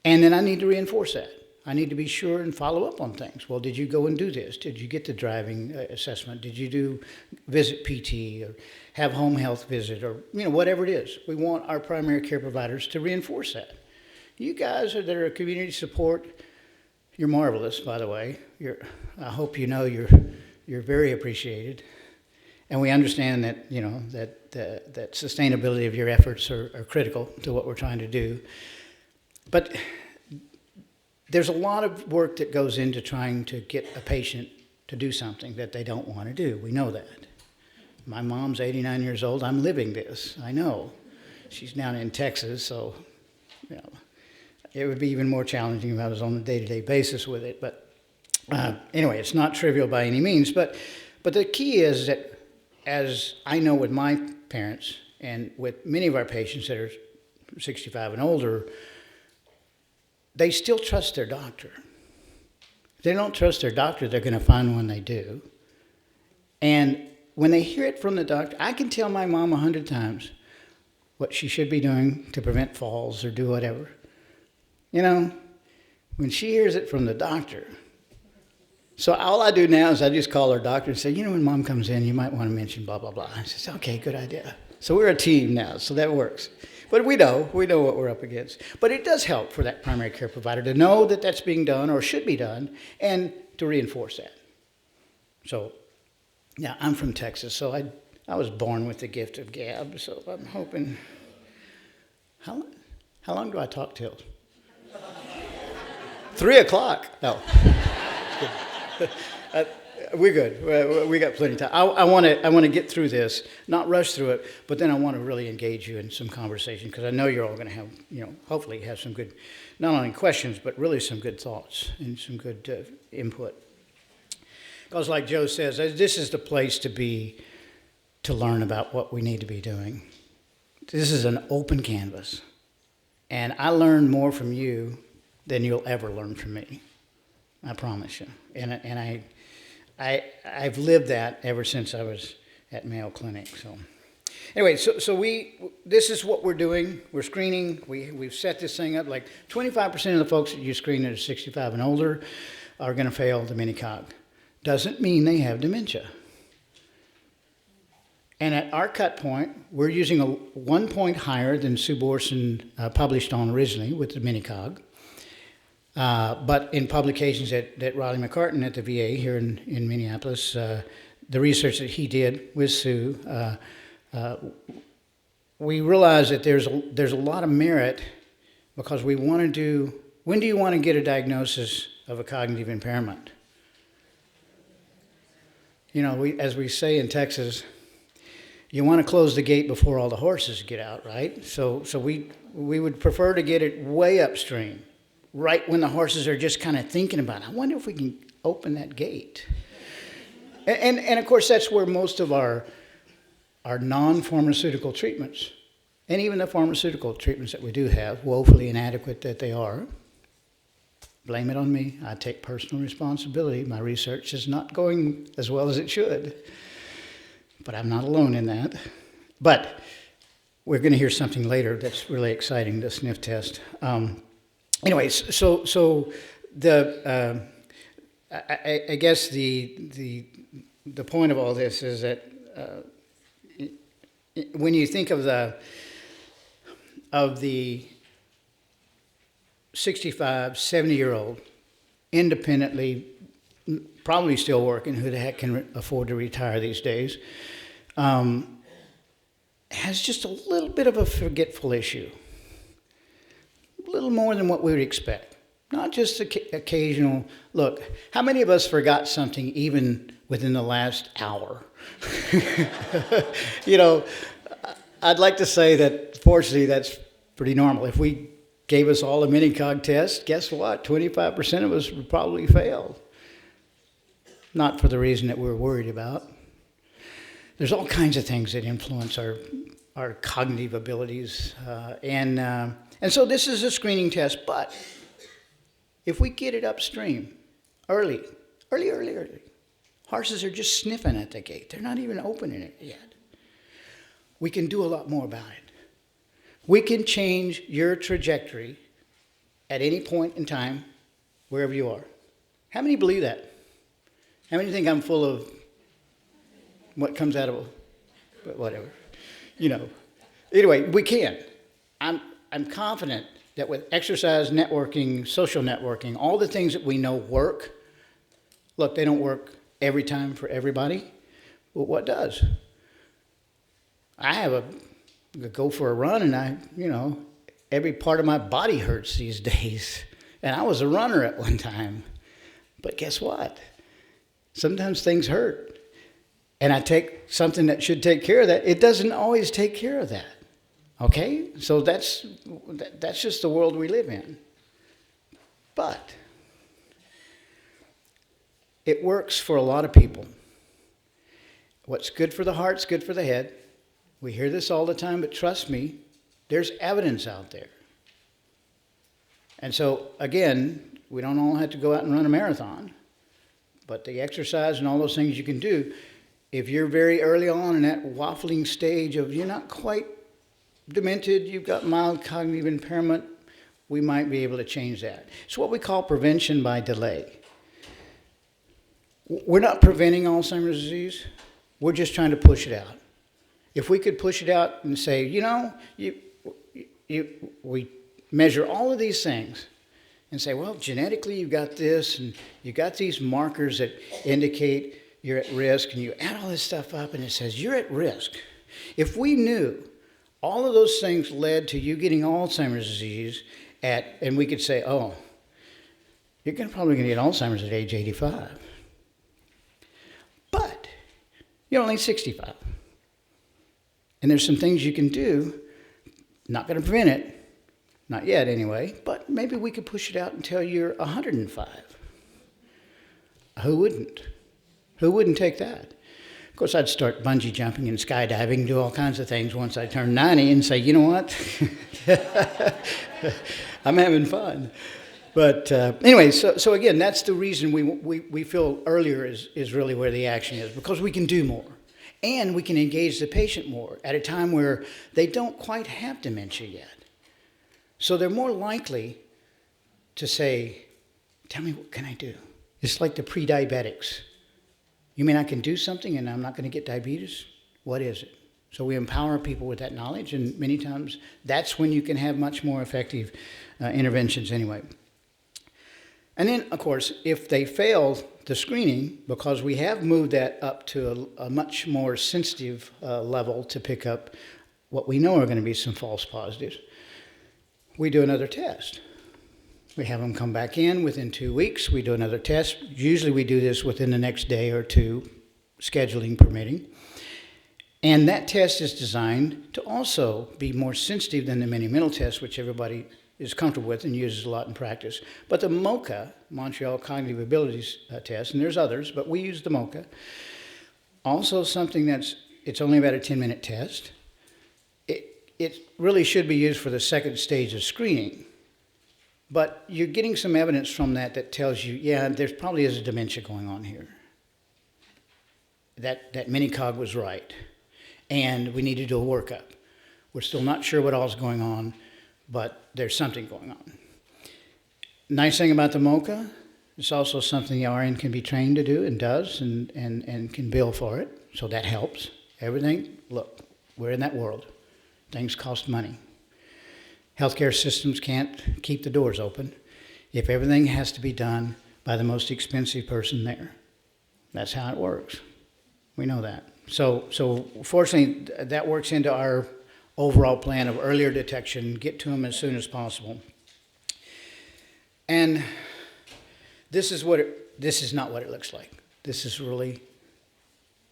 And then I need to reinforce that. I need to be sure and follow up on things. Well, did you go and do this? Did you get the driving assessment? Did you do visit PT or have home health visit or whatever it is? We want our primary care providers to reinforce that. You guys that are community support, you're marvelous, by the way. I hope you're very appreciated. And we understand that, that sustainability of your efforts are critical to what we're trying to do. But there's a lot of work that goes into trying to get a patient to do something that they don't want to do. We know that. My mom's 89 years old. I'm living this. I know. She's down in Texas, so it would be even more challenging if I was on a day-to-day basis with it. But anyway, it's not trivial by any means. But the key is that, as I know with my parents and with many of our patients that are 65 and older, they still trust their doctor. If they don't trust their doctor, they're going to find one they do. And when they hear it from the doctor, I can tell my mom 100 times what she should be doing to prevent falls or do whatever. When she hears it from the doctor. So all I do now is I just call her doctor and say, when Mom comes in, you might want to mention blah, blah, blah. I says, okay, good idea. So we're a team now, so that works. But we know what we're up against. But it does help for that primary care provider to know that that's being done or should be done and to reinforce that. So, yeah, I'm from Texas, so I was born with the gift of gab, so I'm hoping. How long do I talk till? 3 o'clock. No. We're good. We got plenty of time. I want to get through this, not rush through it, but then I want to really engage you in some conversation because I know you're all going to have, hopefully have some good, not only questions, but really some good thoughts and some good input. Because like Joe says, this is the place to be to learn about what we need to be doing. This is an open canvas. And I learn more from you than you'll ever learn from me. I promise you. And I've lived that ever since I was at Mayo Clinic. So anyway, this is what we're doing. We're screening. We've set this thing up. Like 25% of the folks that you screen that are 65 and older are going to fail the mini-cog. Doesn't mean they have dementia. And at our cut point, we're using a 1 point higher than Sue Borson published on originally with the mini-cog. But in publications that Riley McCartan at the VA here in Minneapolis, the research that he did with Sue, we realized that there's a lot of merit because we want to do, when do you want to get a diagnosis of a cognitive impairment? You know, as we say in Texas, you want to close the gate before all the horses get out, right? So we would prefer to get it way upstream, right when the horses are just kind of thinking about it. I wonder if we can open that gate. And of course, that's where most of our non-pharmaceutical treatments, and even the pharmaceutical treatments that we do have, woefully inadequate that they are, blame it on me. I take personal responsibility. My research is not going as well as it should. But I'm not alone in that. But we're going to hear something later that's really exciting, the sniff test. Anyways, so the I guess the point of all this is that when you think of the 65, 70-year-old, independently, probably still working, who the heck can afford to retire these days, has just a little bit of a forgetful issue. A little more than what we would expect. Not just occasional, look, how many of us forgot something even within the last hour? You know, I'd like to say that, fortunately, that's pretty normal. If we gave us all a mini-cog test, guess what? 25% of us would probably fail. Not for the reason that we're worried about. There's all kinds of things that influence our cognitive abilities. And so this is a screening test, but if we get it upstream, early, horses are just sniffing at the gate. They're not even opening it yet. We can do a lot more about it. We can change your trajectory at any point in time, wherever you are. How many believe that? How many think I'm full of what comes out of whatever? You know. Anyway, we can. I'm confident that with exercise, networking, social networking, all the things that we know work, look, they don't work every time for everybody, but what does? I go for a run and every part of my body hurts these days. And I was a runner at one time. But guess what? Sometimes things hurt. And I take something that should take care of that. It doesn't always take care of that. Okay? So that's just the world we live in. But it works for a lot of people. What's good for the heart's good for the head. We hear this all the time, but trust me, there's evidence out there. And so, again, we don't all have to go out and run a marathon, but the exercise and all those things you can do, if you're very early on in that waffling stage of you're not quite demented, you've got mild cognitive impairment, we might be able to change that. It's what we call prevention by delay. We're not preventing Alzheimer's disease. We're just trying to push it out. If we could push it out and say, we measure all of these things and say, well, genetically you've got this and you've got these markers that indicate you're at risk, and you add all this stuff up and it says you're at risk. If we knew all of those things led to you getting Alzheimer's disease and we could say, oh, you're probably going to get Alzheimer's at age 85. But you're only 65. And there's some things you can do, not going to prevent it, not yet anyway, but maybe we could push it out until you're 105. Who wouldn't? Who wouldn't take that? Of course, I'd start bungee jumping and skydiving, do all kinds of things once I turned 90 and say, you know what? I'm having fun. But anyway, so again, that's the reason we feel earlier is really where the action is, because we can do more. And we can engage the patient more at a time where they don't quite have dementia yet. So they're more likely to say, tell me, what can I do? It's like the pre-diabetics. You mean I can do something and I'm not going to get diabetes? What is it? So we empower people with that knowledge, and many times that's when you can have much more effective interventions anyway. And then, of course, if they fail the screening, because we have moved that up to a much more sensitive level to pick up what we know are going to be some false positives, we do another test. We have them come back in within 2 weeks. We do another test. Usually we do this within the next day or two, scheduling permitting. And that test is designed to also be more sensitive than the mini-mental test, which everybody is comfortable with and uses a lot in practice. But the MoCA, Montreal Cognitive Abilities Test, and there's others, but we use the MoCA. Also something it's only about a 10-minute test. It really should be used for the second stage of screening. But you're getting some evidence from that tells you, yeah, there probably is a dementia going on here. That mini-cog was right. And we need to do a workup. We're still not sure what all's going on, but there's something going on. Nice thing about the MoCA, it's also something the RN can be trained to do and does and can bill for it, so that helps. Everything, look, we're in that world. Things cost money. Healthcare systems can't keep the doors open if everything has to be done by the most expensive person there. That's how it works. We know that. So fortunately, that works into our overall plan of earlier detection, get to them as soon as possible. And this is not what it looks like. This is really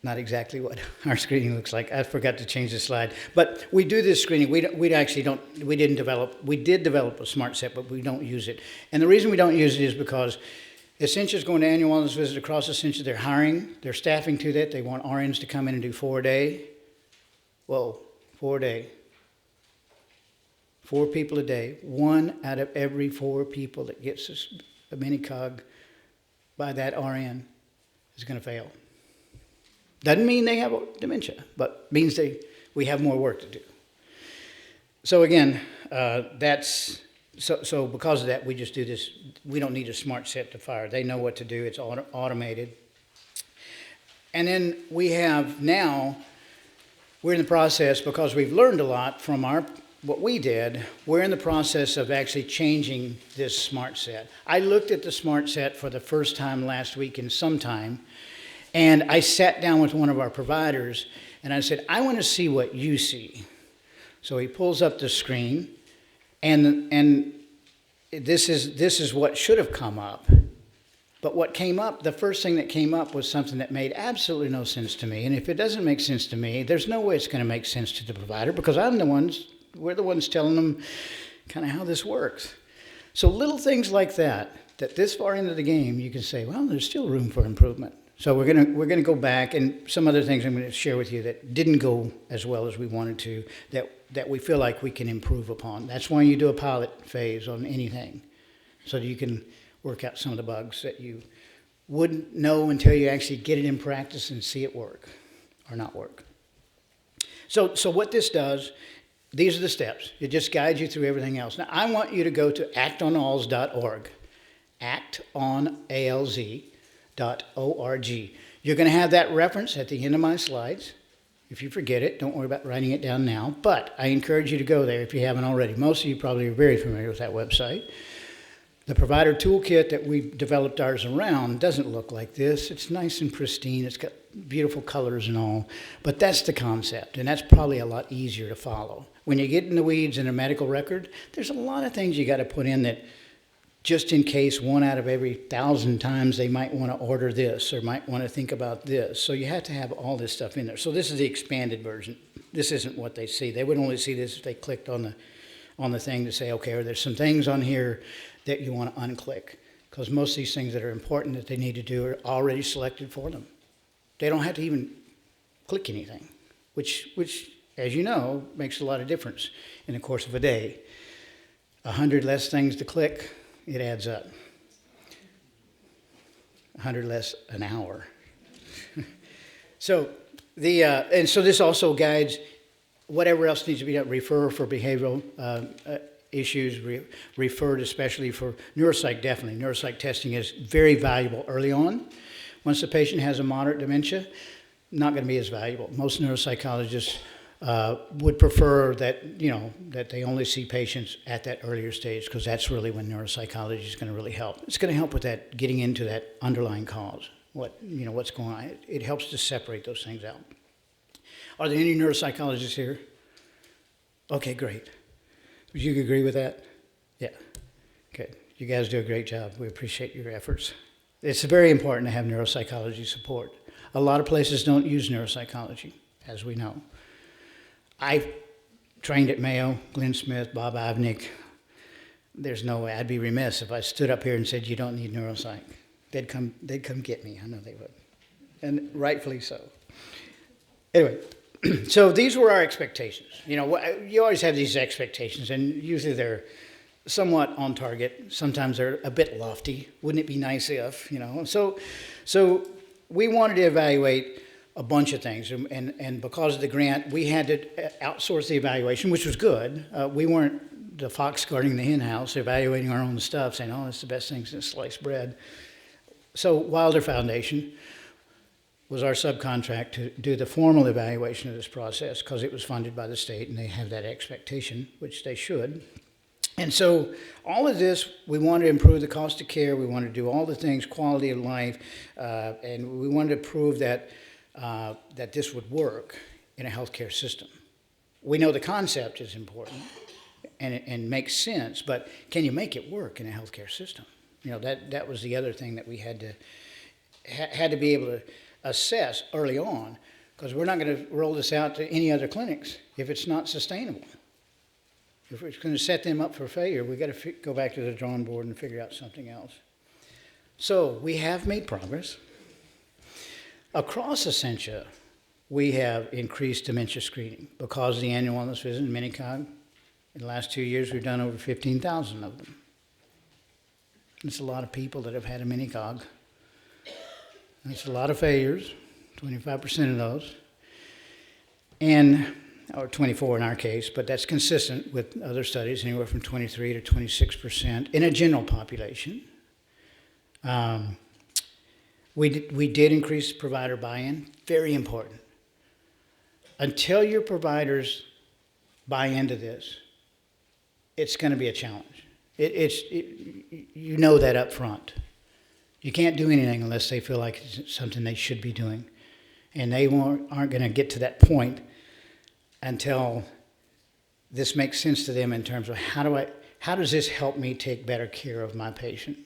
not exactly what our screening looks like. I forgot to change the slide. But we do this screening. We did develop a smart set, but we don't use it. And the reason we don't use it is because Essentia is going to annual wellness visit across Essentia. They're staffing to that. They want RNs to come in and do 4-a-day. Whoa, 4-a-day. 4 people a day. 1 out of every 4 people that gets a mini-cog by that RN is going to fail. Doesn't mean they have dementia, but means we have more work to do. So again, so because of that, we just do this. We don't need a smart set to fire. They know what to do. It's automated. And then we're in the process, because we've learned a lot from what we did, we're in the process of actually changing this smart set. I looked at the smart set for the first time last week in some time, and I sat down with one of our providers, and I said, I want to see what you see. So he pulls up the screen, and this is what should have come up. But what came up, the first thing that came up was something that made absolutely no sense to me. And if it doesn't make sense to me, there's no way it's going to make sense to the provider, because we're the ones telling them kind of how this works. So little things like that this far into the game, you can say, well, there's still room for improvement. So we're gonna go back, and some other things I'm going to share with you that didn't go as well as we wanted to, that we feel like we can improve upon. That's why you do a pilot phase on anything, so that you can work out some of the bugs that you wouldn't know until you actually get it in practice and see it work or not work. So what this does, these are the steps. It just guides you through everything else. Now, I want you to go to actonalz.org, actonalz.org. You're going to have that reference at the end of my slides. If you forget it, don't worry about writing it down now. But I encourage you to go there if you haven't already. Most of you probably are very familiar with that website. The provider toolkit that we developed ours around doesn't look like this. It's nice and pristine. It's got beautiful colors and all. But that's the concept, and that's probably a lot easier to follow. When you get in the weeds in a medical record, there's a lot of things you got to put in that, just in case 1 out of every 1,000 times they might want to order this or might want to think about this. So you have to have all this stuff in there. So this is the expanded version. This isn't what they see. They would only see this if they clicked on the thing to say, okay, there's some things on here that you want to unclick, because most of these things that are important that they need to do are already selected for them. They don't have to even click anything, which, as you know, makes a lot of difference in the course of a day. 100 less things to click, it adds up. 100 less an hour. So and so this also guides whatever else needs to be done. Refer for behavioral issues, referred especially for neuropsych, definitely. Neuropsych testing is very valuable early on. Once the patient has a moderate dementia, not going to be as valuable. Most neuropsychologists would prefer that, that they only see patients at that earlier stage, because that's really when neuropsychology is going to really help. It's going to help with that, getting into that underlying cause, what's going on. It helps to separate those things out. Are there any neuropsychologists here? Okay, great. Would you agree with that? Yeah. Good. You guys do a great job. We appreciate your efforts. It's very important to have neuropsychology support. A lot of places don't use neuropsychology, as we know. I trained at Mayo, Glenn Smith, Bob Ivnick. There's no way. I'd be remiss if I stood up here and said, you don't need neuropsych. They'd come get me. I know they would. And rightfully so. Anyway, so these were our expectations. You always have these expectations, and usually they're somewhat on target. Sometimes they're a bit lofty. Wouldn't it be nice if, So we wanted to evaluate a bunch of things, and because of the grant, we had to outsource the evaluation, which was good. We weren't the fox guarding the hen house, evaluating our own stuff, saying, oh, it's the best thing since sliced bread. So Wilder Foundation was our subcontract to do the formal evaluation of this process, because it was funded by the state, and they have that expectation, which they should. And so all of this, we wanted to improve the cost of care, we wanted to do all the things, quality of life, and we wanted to prove that this would work in a healthcare system. We know the concept is important and makes sense, but can you make it work in a healthcare system? That was the other thing that we had to be able to assess early on, because we're not going to roll this out to any other clinics if it's not sustainable. If it's going to set them up for failure, we've got to go back to the drawing board and figure out something else. So we have made progress. Across Essentia, we have increased dementia screening because of the annual wellness visit in Minicog. In the last 2 years, we've done over 15,000 of them. It's a lot of people that have had a Minicog. That's a lot of failures, 25% of those, or 24 in our case, but that's consistent with other studies, anywhere from 23 to 26% in a general population. We did increase provider buy-in, very important. Until your providers buy into this, it's going to be a challenge. You know that up front. You can't do anything unless they feel like it's something they should be doing. And they aren't going to get to that point until this makes sense to them in terms of how does this help me take better care of my patient?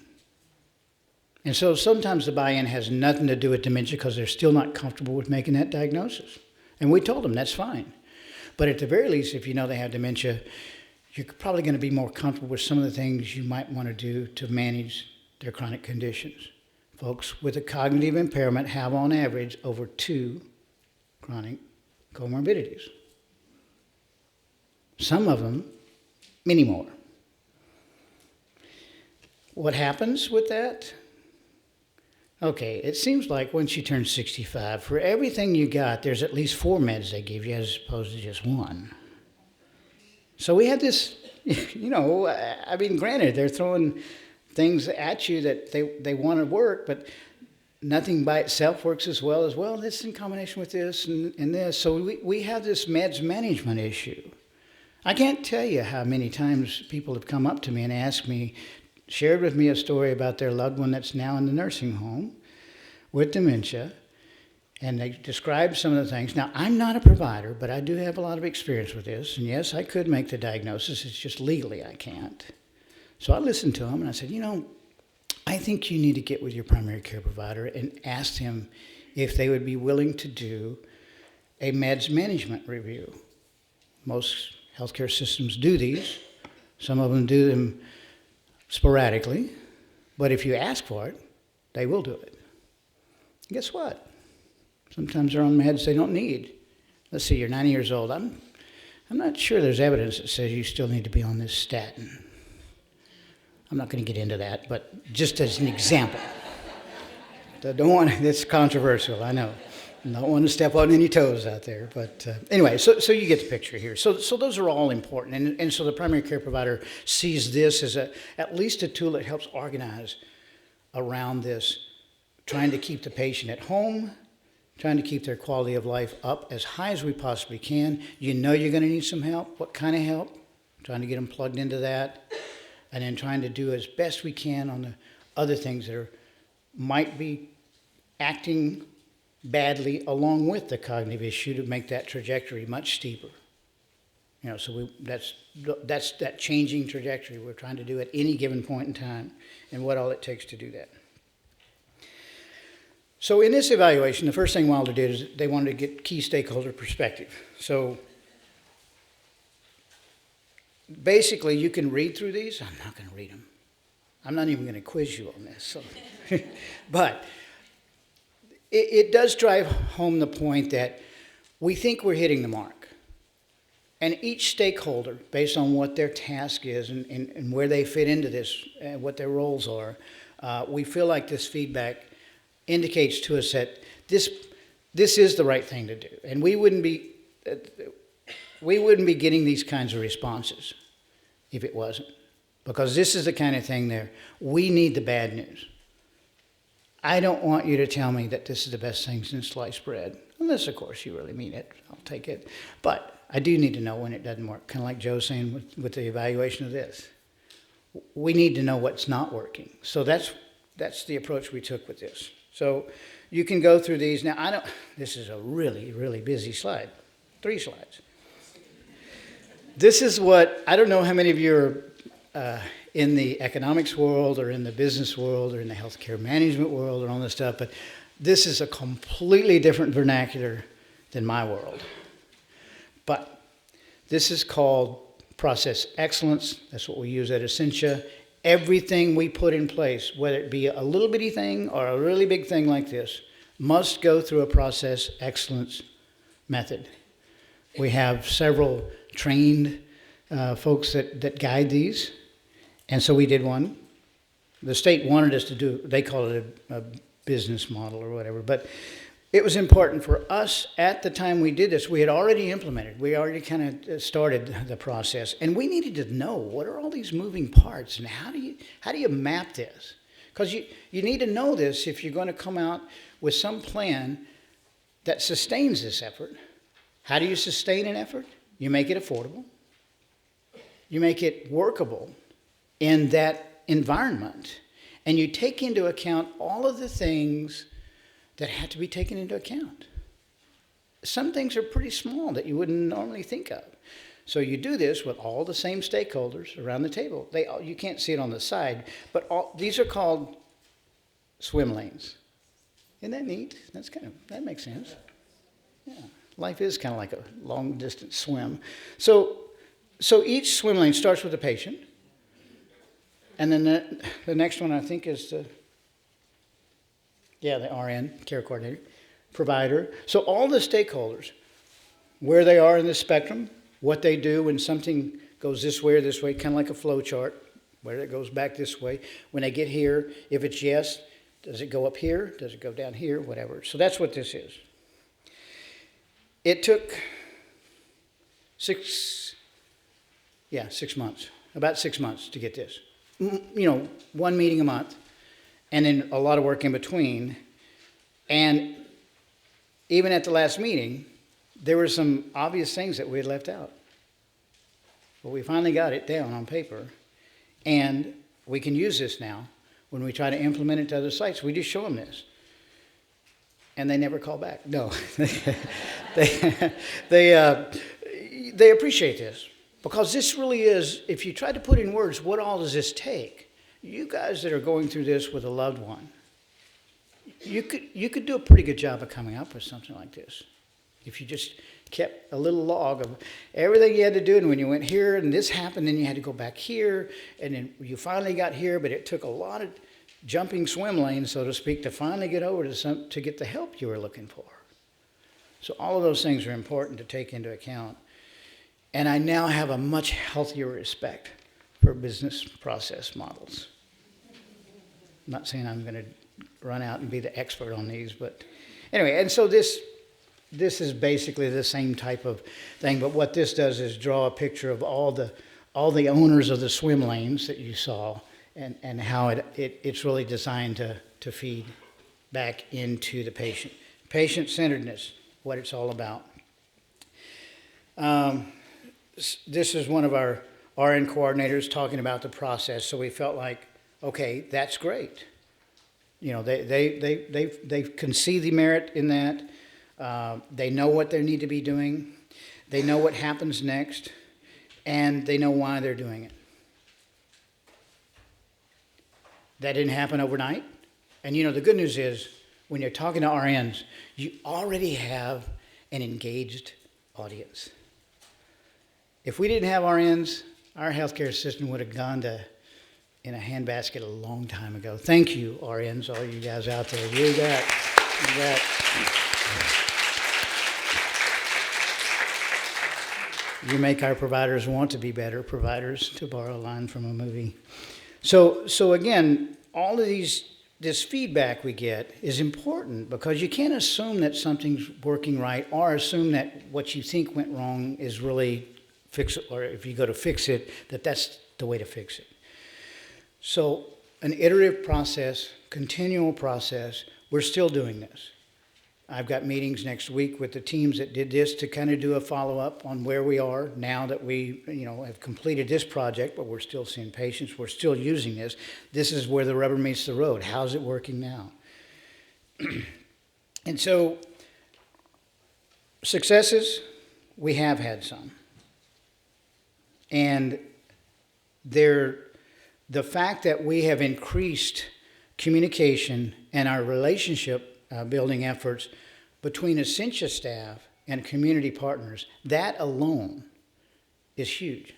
And so sometimes the buy-in has nothing to do with dementia because they're still not comfortable with making that diagnosis. And we told them that's fine. But at the very least, if you know they have dementia, you're probably going to be more comfortable with some of the things you might want to do to manage their chronic conditions. Folks with a cognitive impairment have, on average, over 2 chronic comorbidities. Some of them, many more. What happens with that? Okay, it seems like once you turn 65, for everything you got, there's at least 4 meds they give you as opposed to just 1. So we had this, granted, they're throwing things at you that they want to work, but nothing by itself works as well. This in combination with this and this. So we have this meds management issue. I can't tell you how many times people have come up to me and asked me, shared with me a story about their loved one that's now in the nursing home with dementia, and they described some of the things. Now, I'm not a provider, but I do have a lot of experience with this, and yes, I could make the diagnosis. It's just legally I can't. So I listened to them, and I said, I think you need to get with your primary care provider and ask them if they would be willing to do a meds management review. Most healthcare systems do these. Some of them do them sporadically, but if you ask for it, they will do it. Guess what? Sometimes they're on meds they don't need. Let's see, you're 90 years old. I'm not sure there's evidence that says you still need to be on this statin. I'm not going to get into that, but just as an example. It's controversial, I know. Don't want to step on any toes out there. But anyway, so you get the picture here. So those are all important. And so the primary care provider sees this as at least a tool that helps organize around this, trying to keep the patient at home, trying to keep their quality of life up as high as we possibly can. You know you're going to need some help. What kind of help? Trying to get them plugged into that. And then trying to do as best we can on the other things that might be acting badly along with the cognitive issue to make that trajectory much steeper. So that's that changing trajectory we're trying to do at any given point in time, and what all it takes to do that. So in this evaluation, the first thing Wilder did is they wanted to get key stakeholder perspective. So basically, you can read through these. I'm not going to read them. I'm not even going to quiz you on this. So. But it does drive home the point that we think we're hitting the mark. And each stakeholder, based on what their task is and where they fit into this, and what their roles are, we feel like this feedback indicates to us that this is the right thing to do. And we wouldn't be getting these kinds of responses if it wasn't. Because this is the kind of thing there, we need the bad news. I don't want you to tell me that this is the best thing since sliced bread. Unless, of course, you really mean it. I'll take it. But I do need to know when it doesn't work. Kind of like Joe's saying with the evaluation of this. We need to know what's not working. So that's the approach we took with this. So you can go through these. Now, this is a really, really busy slide. 3 slides. This is what, I don't know how many of you are in the economics world or in the business world or in the healthcare management world and all this stuff, but this is a completely different vernacular than my world. But this is called process excellence. That's what we use at Essentia. Everything we put in place, whether it be a little bitty thing or a really big thing like this, must go through a process excellence method. We have several trained folks that guide these. And so we did one. The state wanted us to do, they call it a business model or whatever, but it was important for us at the time we did this. We had already implemented, we already kind of started the process, and we needed to know what are all these moving parts and how do you map this? Because you need to know this if you're going to come out with some plan that sustains this effort. How do you sustain an effort? You make it affordable. You make it workable in that environment. And you take into account all of the things that have to be taken into account. Some things are pretty small that you wouldn't normally think of. So you do this with all the same stakeholders around the table. You can't see it on the side, but these are called swim lanes. Isn't that neat? That makes sense. Yeah, life is kind of like a long distance swim. So each swim lane starts with the patient. And then the next one, I think, is the RN, care coordinator, provider. So all the stakeholders, where they are in the spectrum, what they do when something goes this way or this way, kind of like a flow chart, where it goes back this way. When they get here, if it's yes, does it go up here? Does it go down here? Whatever. So that's what this is. It took 6 months, about 6 months to get this. One meeting a month, and then a lot of work in between. And even at the last meeting, there were some obvious things that we had left out. But we finally got it down on paper, and we can use this now when we try to implement it to other sites. We just show them this. And they never call back. No. They appreciate this. Because this really is, if you try to put in words, what all does this take? You guys that are going through this with a loved one, you could do a pretty good job of coming up with something like this. If you just kept a little log of everything you had to do, and when you went here and this happened, then you had to go back here, and then you finally got here, but it took a lot of jumping swim lanes, so to speak, to finally get over to get the help you were looking for. So all of those things are important to take into account. And I now have a much healthier respect for business process models. I'm not saying I'm going to run out and be the expert on these, but anyway, and so this is basically the same type of thing, but what this does is draw a picture of all the owners of the swim lanes that you saw, and how it's really designed to feed back into the patient. Patient-centeredness, what it's all about. This is one of our RN coordinators talking about the process, so we felt like, okay, that's great. You know, they can see the merit in that. They know what they need to be doing. They know what happens next, and they know why they're doing it. That didn't happen overnight. And you know, the good news is, when you're talking to RNs, you already have an engaged audience. If we didn't have RNs, our healthcare system would have gone in a handbasket a long time ago. Thank you, RNs, all you guys out there. You got. You make our providers want to be better providers, to borrow a line from a movie. So again, all of this feedback we get is important, because you can't assume that something's working right, or assume that what you think went wrong is really fix it, or if you go to fix it, that's the way to fix it. So an iterative process, continual process, we're still doing this. I've got meetings next week with the teams that did this to kind of do a follow-up on where we are now that we, have completed this project, but we're still seeing patients. We're still using this. This is where the rubber meets the road. How's it working now? And so successes, we have had some. And the fact that we have increased communication and our relationship building efforts between Essentia staff and community partners, that alone is huge.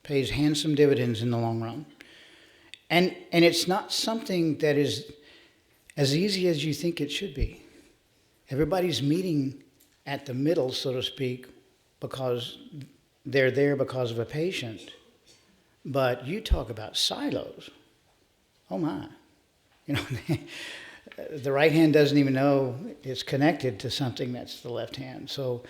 Pays handsome dividends in the long run. And it's not something that is as easy as you think it should be. Everybody's meeting at the middle, so to speak, because they're there because of a patient. But you talk about silos. Oh my. The right hand doesn't even know it's connected to something that's the left hand. So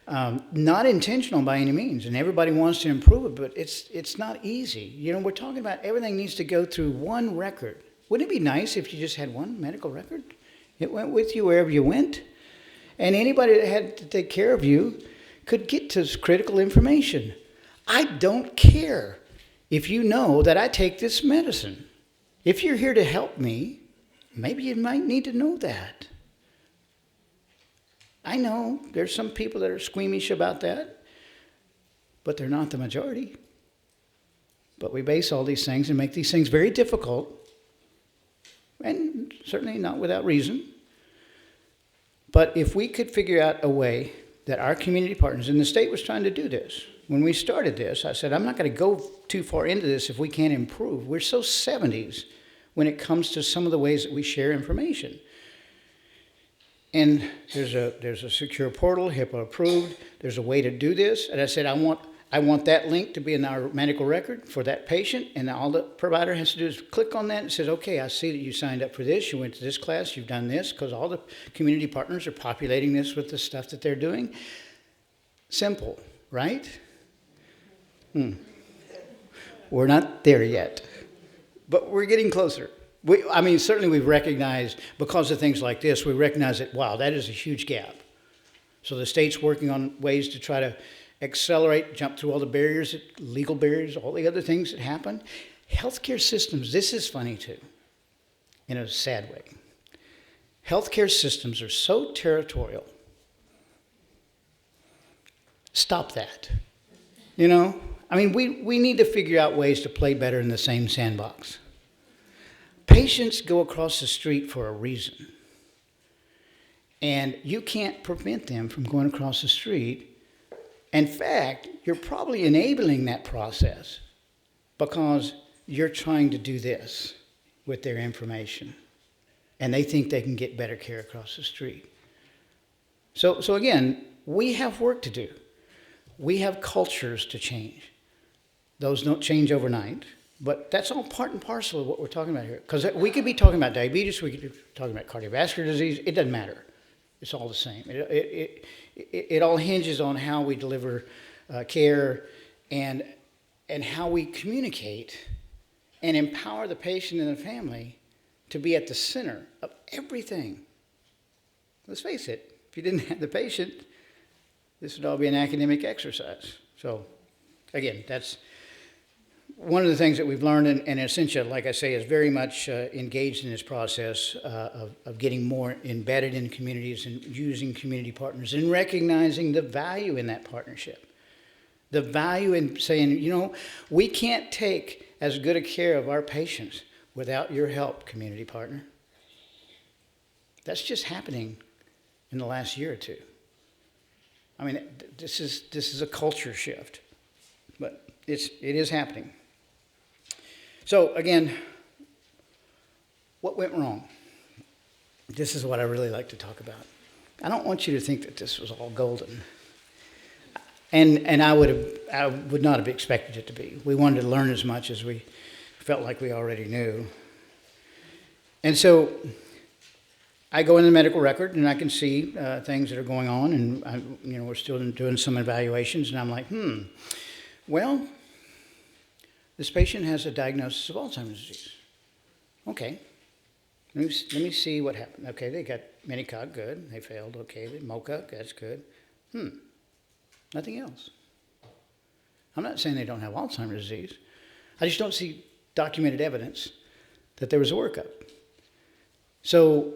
not intentional by any means, and everybody wants to improve it, but it's not easy. We're talking about everything needs to go through one record. Wouldn't it be nice if you just had one medical record? It went with you wherever you went, and anybody that had to take care of you could get to critical information. I don't care if you know that I take this medicine. If you're here to help me, maybe you might need to know that. I know there's some people that are squeamish about that, but they're not the majority. But we base all these things and make these things very difficult, and certainly not without reason. But if we could figure out a way that our community partners, and the state was trying to do this. When we started this, I said, I'm not going to go too far into this if we can't improve. We're so 70s when it comes to some of the ways that we share information. And there's a secure portal, HIPAA approved. There's a way to do this. And I said, I want that link to be in our medical record for that patient. And all the provider has to do is click on that and it says, okay, I see that you signed up for this. You went to this class. You've done this, because all the community partners are populating this with the stuff that they're doing. Simple, right? We're not there yet. But we're getting closer. Certainly we've recognized, because of things like this, we recognize that, wow, that is a huge gap. So the state's working on ways to try to accelerate, jump through all the barriers, legal barriers, all the other things that happen. Healthcare systems, this is funny too, in a sad way. Healthcare systems are so territorial. Stop that. We need to figure out ways to play better in the same sandbox. Patients go across the street for a reason. And you can't prevent them from going across the street. In fact, you're probably enabling that process because you're trying to do this with their information. And they think they can get better care across the street. So again, we have work to do. We have cultures to change. Those don't change overnight, but that's all part and parcel of what we're talking about here. Because we could be talking about diabetes, we could be talking about cardiovascular disease, it doesn't matter. It's all the same. It all hinges on how we deliver care and how we communicate and empower the patient and the family to be at the center of everything. Let's face it, if you didn't have the patient, this would all be an academic exercise. So, again, that's one of the things that we've learned, and Essentia, like I say, is very much engaged in this process of getting more embedded in communities and using community partners and recognizing the value in that partnership. The value in saying, you know, we can't take as good a care of our patients without your help, community partner. That's just happening in the last year or two. I mean, this is a culture shift, but it is happening. So again, what went wrong? This is what I really like to talk about. I don't want you to think that this was all golden. And I would not have expected it to be. We wanted to learn as much as we felt like we already knew. And so I go in the medical record and I can see things that are going on, and we're still doing some evaluations, and I'm like, well, this patient has a diagnosis of Alzheimer's disease. Okay, let me see what happened. Okay, they got Minicog, good. They failed. Okay, the MOCA, that's good. Nothing else. I'm not saying they don't have Alzheimer's disease. I just don't see documented evidence that there was a workup. So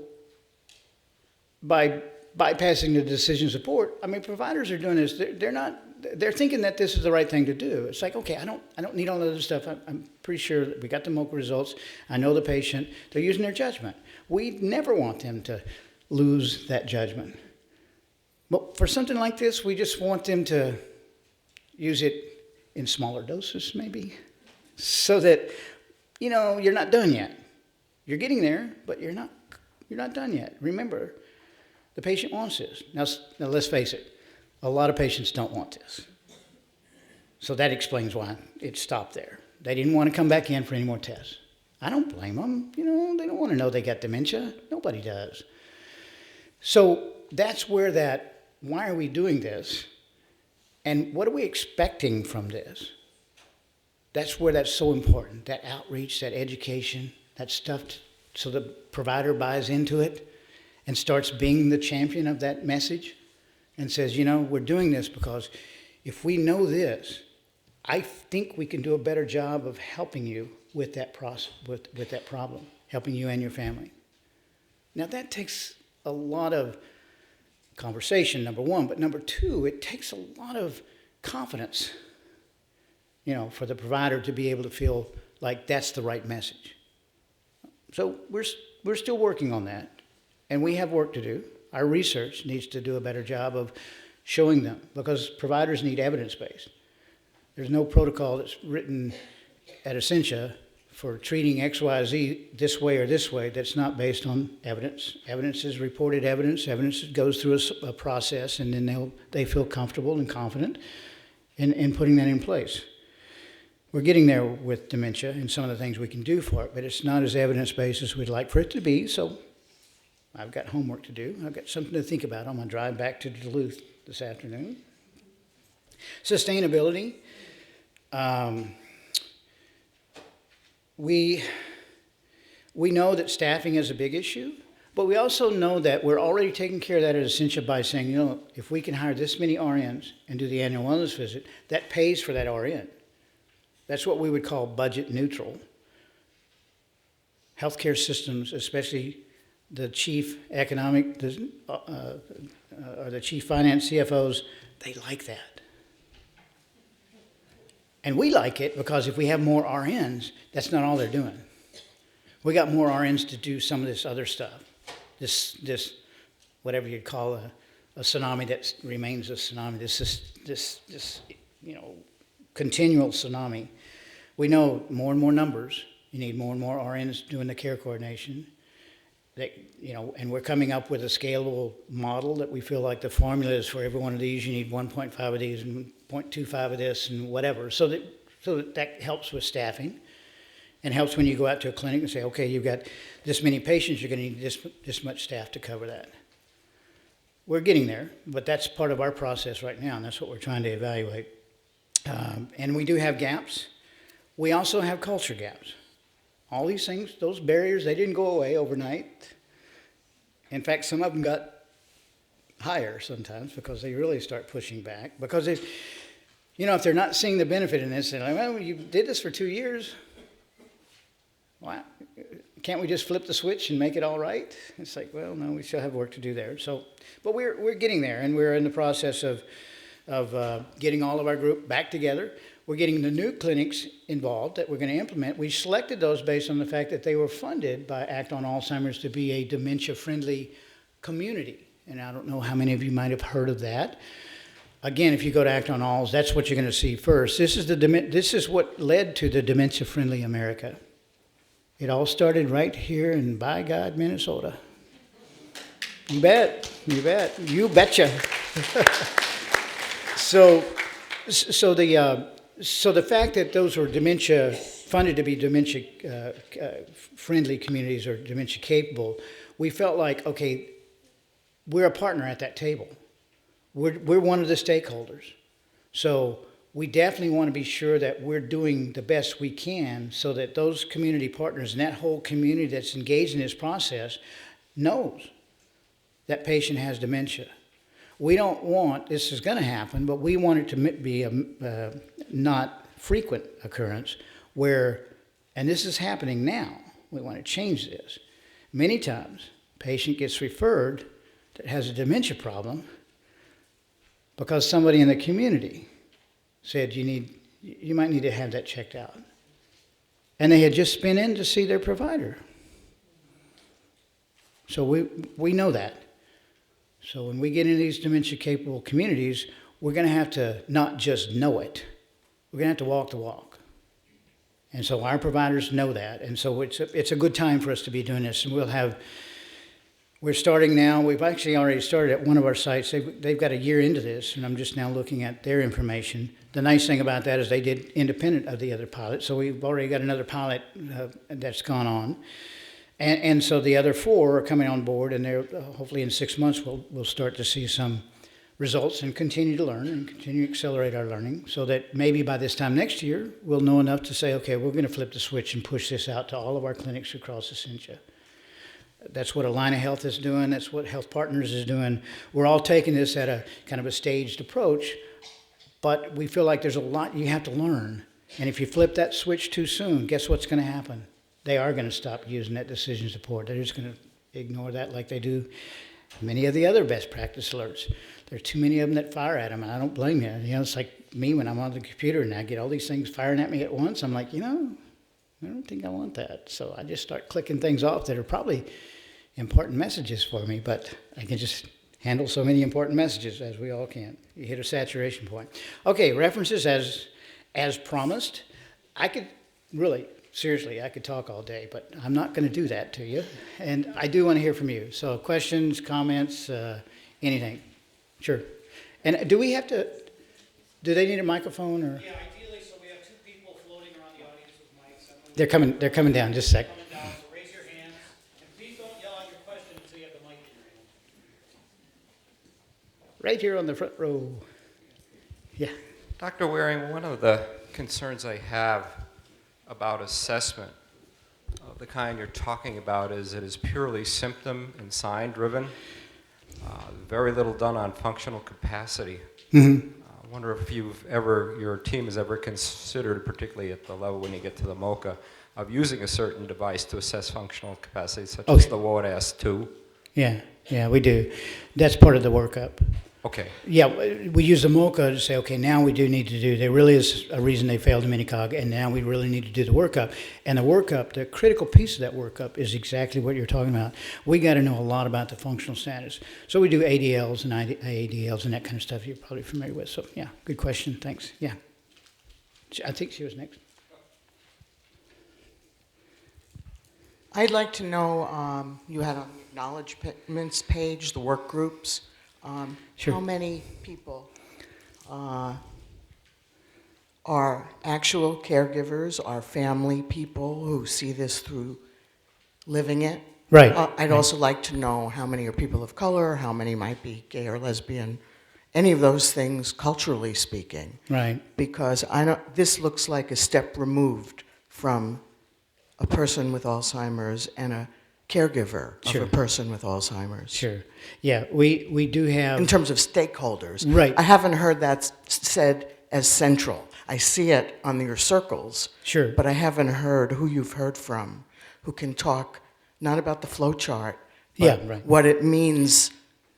by bypassing the decision support, I mean, providers are doing this. They're thinking that this is the right thing to do. It's like, okay, I don't need all the other stuff. I'm pretty sure that we got the MOCA results. I know the patient. They're using their judgment. We never want them to lose that judgment. But for something like this, we just want them to use it in smaller doses, maybe, so that, you're not done yet. You're getting there, but you're not done yet. Remember, the patient wants this. Now let's face it, a lot of patients don't want this. So that explains why it stopped there. They didn't want to come back in for any more tests. I don't blame them. They don't want to know they got dementia. Nobody does. So that's where why are we doing this? And what are we expecting from this? That's where that's so important, that outreach, that education, that stuff, so the provider buys into it and starts being the champion of that message and says, we're doing this because if we know this, I think we can do a better job of helping you with that process, with that problem, helping you and your family. Now that takes a lot of conversation, number one, but number two, it takes a lot of confidence, for the provider to be able to feel like that's the right message. So we're still working on that, and we have work to do. Our research needs to do a better job of showing them, because providers need evidence-based. There's no protocol that's written at Essentia for treating XYZ this way or this way that's not based on evidence. Evidence is reported evidence. Evidence goes through a process, and then they feel comfortable and confident in putting that in place. We're getting there with dementia and some of the things we can do for it, but it's not as evidence-based as we'd like for it to be, so I've got homework to do. I've got something to think about. I'm going to drive back to Duluth this afternoon. Sustainability. We know that staffing is a big issue, but we also know that we're already taking care of that at Essentia by saying, if we can hire this many RNs and do the annual wellness visit, that pays for that RN. That's what we would call budget neutral. Healthcare systems, especially the chief economic or the chief finance CFOs, they like that. And we like it because if we have more RNs, that's not all they're doing. We got more RNs to do some of this other stuff. This whatever you'd call a tsunami that remains a tsunami. This continual tsunami. We know more and more numbers. You need more and more RNs doing the care coordination. that, and we're coming up with a scalable model that we feel like the formula is for every one of these, you need 1.5 of these and 0.25 of this and whatever. So that helps with staffing and helps when you go out to a clinic and say, okay, you've got this many patients, you're going to need this much staff to cover that. We're getting there, but that's part of our process right now, and that's what we're trying to evaluate. And we do have gaps. We also have culture gaps. All these things, those barriers, they didn't go away overnight. In fact, some of them got higher sometimes because they really start pushing back. Because if they're not seeing the benefit in this, they're like, well, you did this for 2 years. Why? Can't we just flip the switch and make it all right? It's like, well, no, we still have work to do there. So, but we're getting there, and we're in the process of getting all of our group back together. We're getting the new clinics involved that we're going to implement. We selected those based on the fact that they were funded by Act on Alzheimer's to be a dementia-friendly community. And I don't know how many of you might have heard of that. Again, if you go to Act on Alz, that's what you're going to see first. This is what led to the Dementia-Friendly America. It all started right here in, by God, Minnesota. You bet, you bet, you betcha. So the fact that those were funded to be dementia-friendly communities or dementia-capable, we felt like, okay, we're a partner at that table. We're one of the stakeholders. So we definitely want to be sure that we're doing the best we can so that those community partners and that whole community that's engaged in this process knows that patient has dementia. We don't want, this is going to happen, but we want it to be a not frequent occurrence where, and this is happening now, we want to change this. Many times, patient gets referred that has a dementia problem because somebody in the community said you might need to have that checked out. And they had just been in to see their provider. So we know that. So when we get into these dementia-capable communities, we're going to have to not just know it. We're going to have to walk the walk. And so our providers know that. And so it's a good time for us to be doing this. And we're starting now. We've actually already started at one of our sites. They've got a year into this, and I'm just now looking at their information. The nice thing about that is they did independent of the other pilot. So we've already got another pilot that's gone on. And so the other 4 are coming on board, and they're hopefully in 6 months we'll start to see some results and continue to learn and continue to accelerate our learning so that maybe by this time next year we'll know enough to say, okay, we're going to flip the switch and push this out to all of our clinics across Essentia. That's what Alina Health is doing. That's what Health Partners is doing. We're all taking this at a kind of a staged approach, but we feel like there's a lot you have to learn. And if you flip that switch too soon, guess what's going to happen? They are going to stop using that decision support. They're just going to ignore that like they do many of the other best practice alerts. There's too many of them that fire at them, and I don't blame you. It's like me when I'm on the computer and I get all these things firing at me at once. I'm like, I don't think I want that. So I just start clicking things off that are probably important messages for me, but I can just handle so many important messages as we all can. You hit a saturation point. Okay, references as promised. I could really... Seriously, I could talk all day, but I'm not going to do that to you. And I do want to hear from you. So questions, comments, anything. Sure. And do they need a microphone? Or? Yeah, ideally, so we have 2 people floating around the audience with mics. They're coming down, just a sec. Coming down, so raise your hands. And please don't yell out your question until you have the mic in your hand. Right here on the front row. Yeah. Dr. Waring, one of the concerns I have about assessment of the kind you're talking about is it is purely symptom and sign driven. Very little done on functional capacity. Mm-hmm. I wonder if your team has ever considered, particularly at the level when you get to the MOCA, of using a certain device to assess functional capacity, such as the WODAS-2. Yeah, we do. That's part of the workup. Okay. Yeah, we use the MOCA to say, okay, now we do need to do, there really is a reason they failed the minicog, and now we really need to do the workup. And the workup, the critical piece of that workup is exactly what you're talking about. We got to know a lot about the functional status. So we do ADLs and IADLs and that kind of stuff you're probably familiar with. So yeah, good question, thanks. Yeah. I think she was next. I'd like to know, you had on the acknowledgements page, the work groups, Sure. how many people are actual caregivers, are family people who see this through living it? Right. I'd also like to know how many are people of color, how many might be gay or lesbian, any of those things culturally speaking. Right. Because this looks like a step removed from a person with Alzheimer's and a caregiver Sure. of a person with Alzheimer's. Sure. Yeah, we do have... In terms of stakeholders. Right. I haven't heard that said as central. I see it on your circles. Sure. But I haven't heard who you've heard from, who can talk not about the flow chart, but Yeah, right. what it means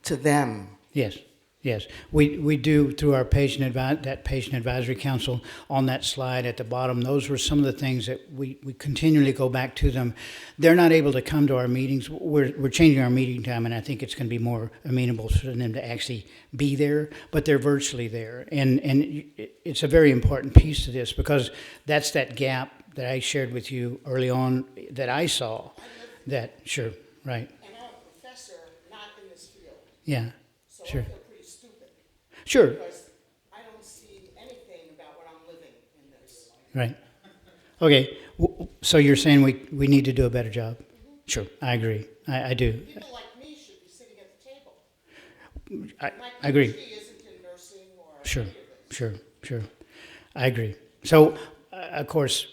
to them. Yes, yes. We do through our patient advisory council on that slide at the bottom. Those were some of the things that we continually go back to them. They're not able to come to our meetings. We're changing our meeting time, and I think it's going to be more amenable for them to actually be there, but they're virtually there. And it's a very important piece to this because that's that gap that I shared with you early on that I saw. Sure, right. And I'm a professor, not in this field. Yeah, So sure. I feel pretty stupid. Sure. Because I don't see anything about what I'm living in this. Right. Okay. So you're saying we need to do a better job? Mm-hmm. Sure. I agree. I do. People like me should be sitting at the table. I My agree. PhD isn't in nursing or Sure. any of this. Sure. I agree. So, of course,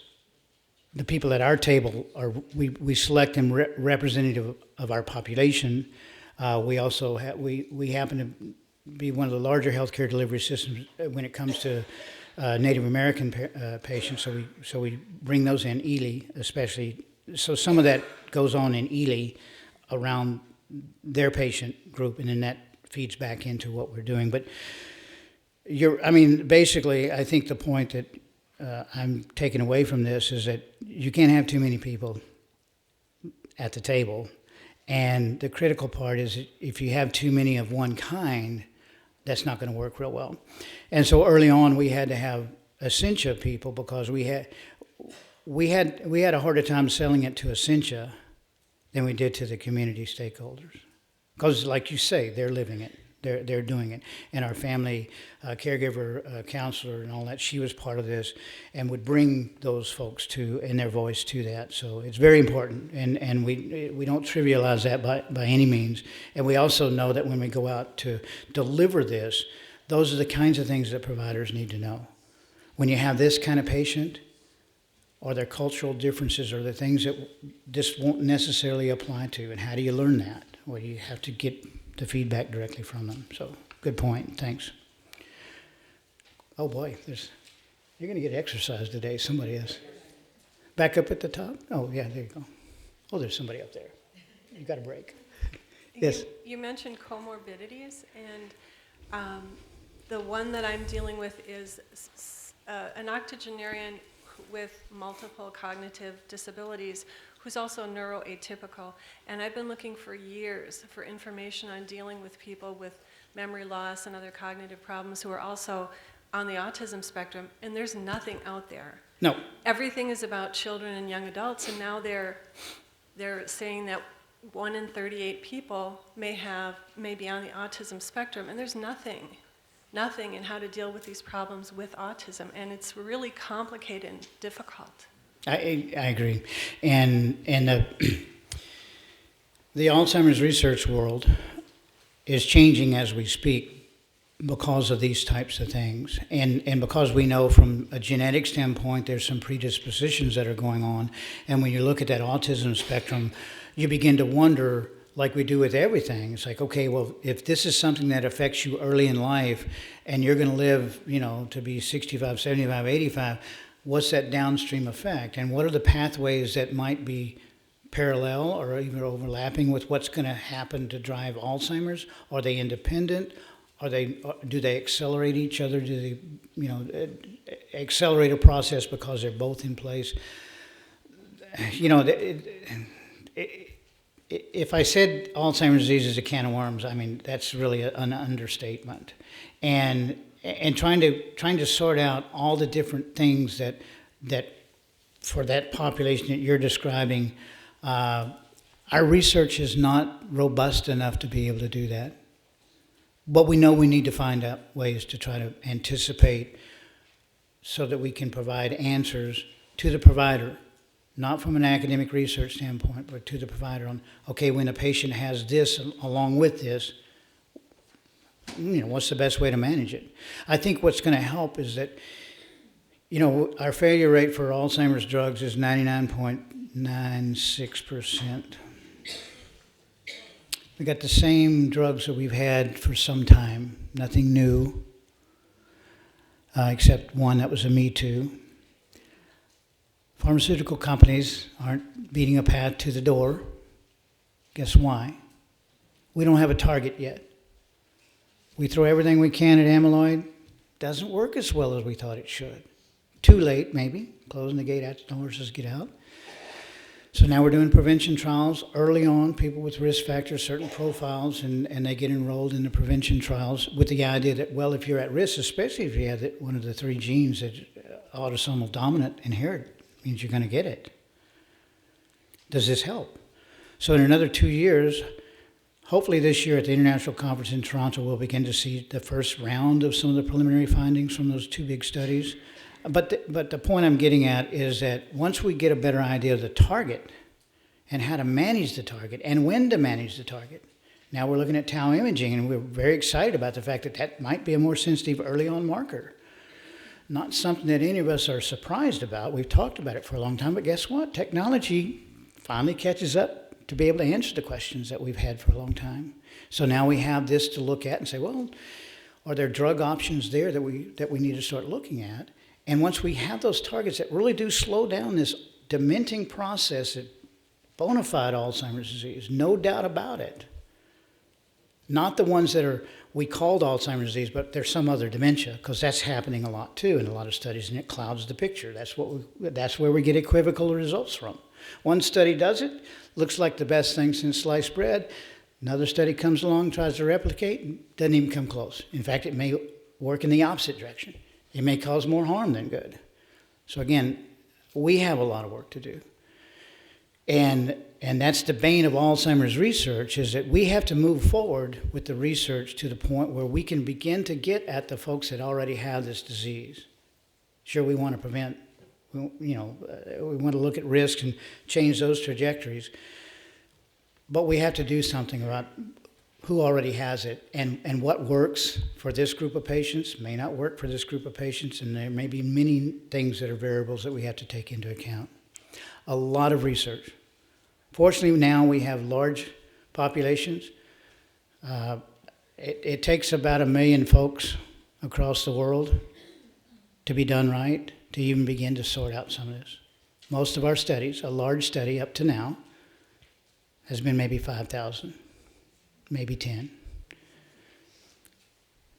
the people at our table we select them representative of our population. We also we happen to be one of the larger healthcare delivery systems when it comes to Native American patients. So we bring those in, Ely especially. So some of that goes on in Ely around their patient group, and then that feeds back into what we're doing. But basically, I think the point that I'm taking away from this is that you can't have too many people at the table. And the critical part is if you have too many of one kind, that's not going to work real well. And so early on, we had to have Essentia people because we had a harder time selling it to Essentia than we did to the community stakeholders. Because like you say, they're living it. They're doing it. And our family caregiver counselor and all that, she was part of this and would bring those folks and their voice to that. So it's very important, and we don't trivialize that by any means. And we also know that when we go out to deliver this, those are the kinds of things that providers need to know. When you have this kind of patient, or their cultural differences, or the things that this won't necessarily apply to, and how do you learn that? Well, you have to get the feedback directly from them. So, good point. Thanks. Oh boy, you're going to get exercise today. Somebody is. Back up at the top. Oh yeah, there you go. Oh, there's somebody up there. You got a break. Yes. You mentioned comorbidities, and the one that I'm dealing with is an octogenarian with multiple cognitive disabilities who's also neuroatypical. And I've been looking for years for information on dealing with people with memory loss and other cognitive problems who are also on the autism spectrum, and there's nothing out there. No. Everything is about children and young adults, and now they're saying that 1 in 38 people may be on the autism spectrum, and there's nothing in how to deal with these problems with autism, and it's really complicated and difficult. I agree, and the Alzheimer's research world is changing as we speak because of these types of things, and because we know from a genetic standpoint there's some predispositions that are going on, and when you look at that autism spectrum, you begin to wonder, like we do with everything. It's like, okay, well, if this is something that affects you early in life and you're going to live, to be 65, 75, 85, what's that downstream effect? And what are the pathways that might be parallel or even overlapping with what's going to happen to drive Alzheimer's? Are they independent? Do they accelerate each other? Do they, accelerate a process because they're both in place? If I said Alzheimer's disease is a can of worms, that's really an understatement. And trying to sort out all the different things that for that population that you're describing, Our research is not robust enough to be able to do that. But we know we need to find out ways to try to anticipate so that we can provide answers to the provider, not from an academic research standpoint, but to the provider on, okay, when a patient has this along with this, what's the best way to manage it? I think what's going to help is that, our failure rate for Alzheimer's drugs is 99.96%. We got the same drugs that we've had for some time, nothing new, except one that was a Me Too. Pharmaceutical companies aren't beating a path to the door. Guess why? We don't have a target yet. We throw everything we can at amyloid. Doesn't work as well as we thought it should. Too late, maybe. Closing the gate out the horses get out. So now we're doing prevention trials early on, people with risk factors, certain profiles, and they get enrolled in the prevention trials with the idea that, well, if you're at risk, especially if you have one of the 3 genes that autosomal dominant inherit, means you're going to get it. Does this help? So in another 2 years, hopefully this year at the International Conference in Toronto, we'll begin to see the first round of some of the preliminary findings from those 2 big studies. But the point I'm getting at is that once we get a better idea of the target and how to manage the target and when to manage the target, now we're looking at tau imaging, and we're very excited about the fact that that might be a more sensitive early on marker. Not something that any of us are surprised about. We've talked about it for a long time, but guess what? Technology finally catches up to be able to answer the questions that we've had for a long time. So now we have this to look at and say, well, are there drug options there that we need to start looking at? And once we have those targets that really do slow down this dementing process, that bona fide Alzheimer's disease, no doubt about it. Not the ones that we called Alzheimer's disease, but there's some other dementia, because that's happening a lot too in a lot of studies, and it clouds the picture. That's where we get equivocal results from. One study does it, looks like the best thing since sliced bread. Another study comes along, tries to replicate, and doesn't even come close. In fact, it may work in the opposite direction. It may cause more harm than good. So again, we have a lot of work to do. And that's the bane of Alzheimer's research, is that we have to move forward with the research to the point where we can begin to get at the folks that already have this disease. Sure, we want to prevent, we want to look at risks and change those trajectories. But we have to do something about who already has it, and what works for this group of patients may not work for this group of patients, and there may be many things that are variables that we have to take into account. A lot of research. Fortunately, now we have large populations. It takes about 1 million folks across the world to be done right, to even begin to sort out some of this. Most of our studies, a large study up to now, has been maybe 5,000. Maybe 10.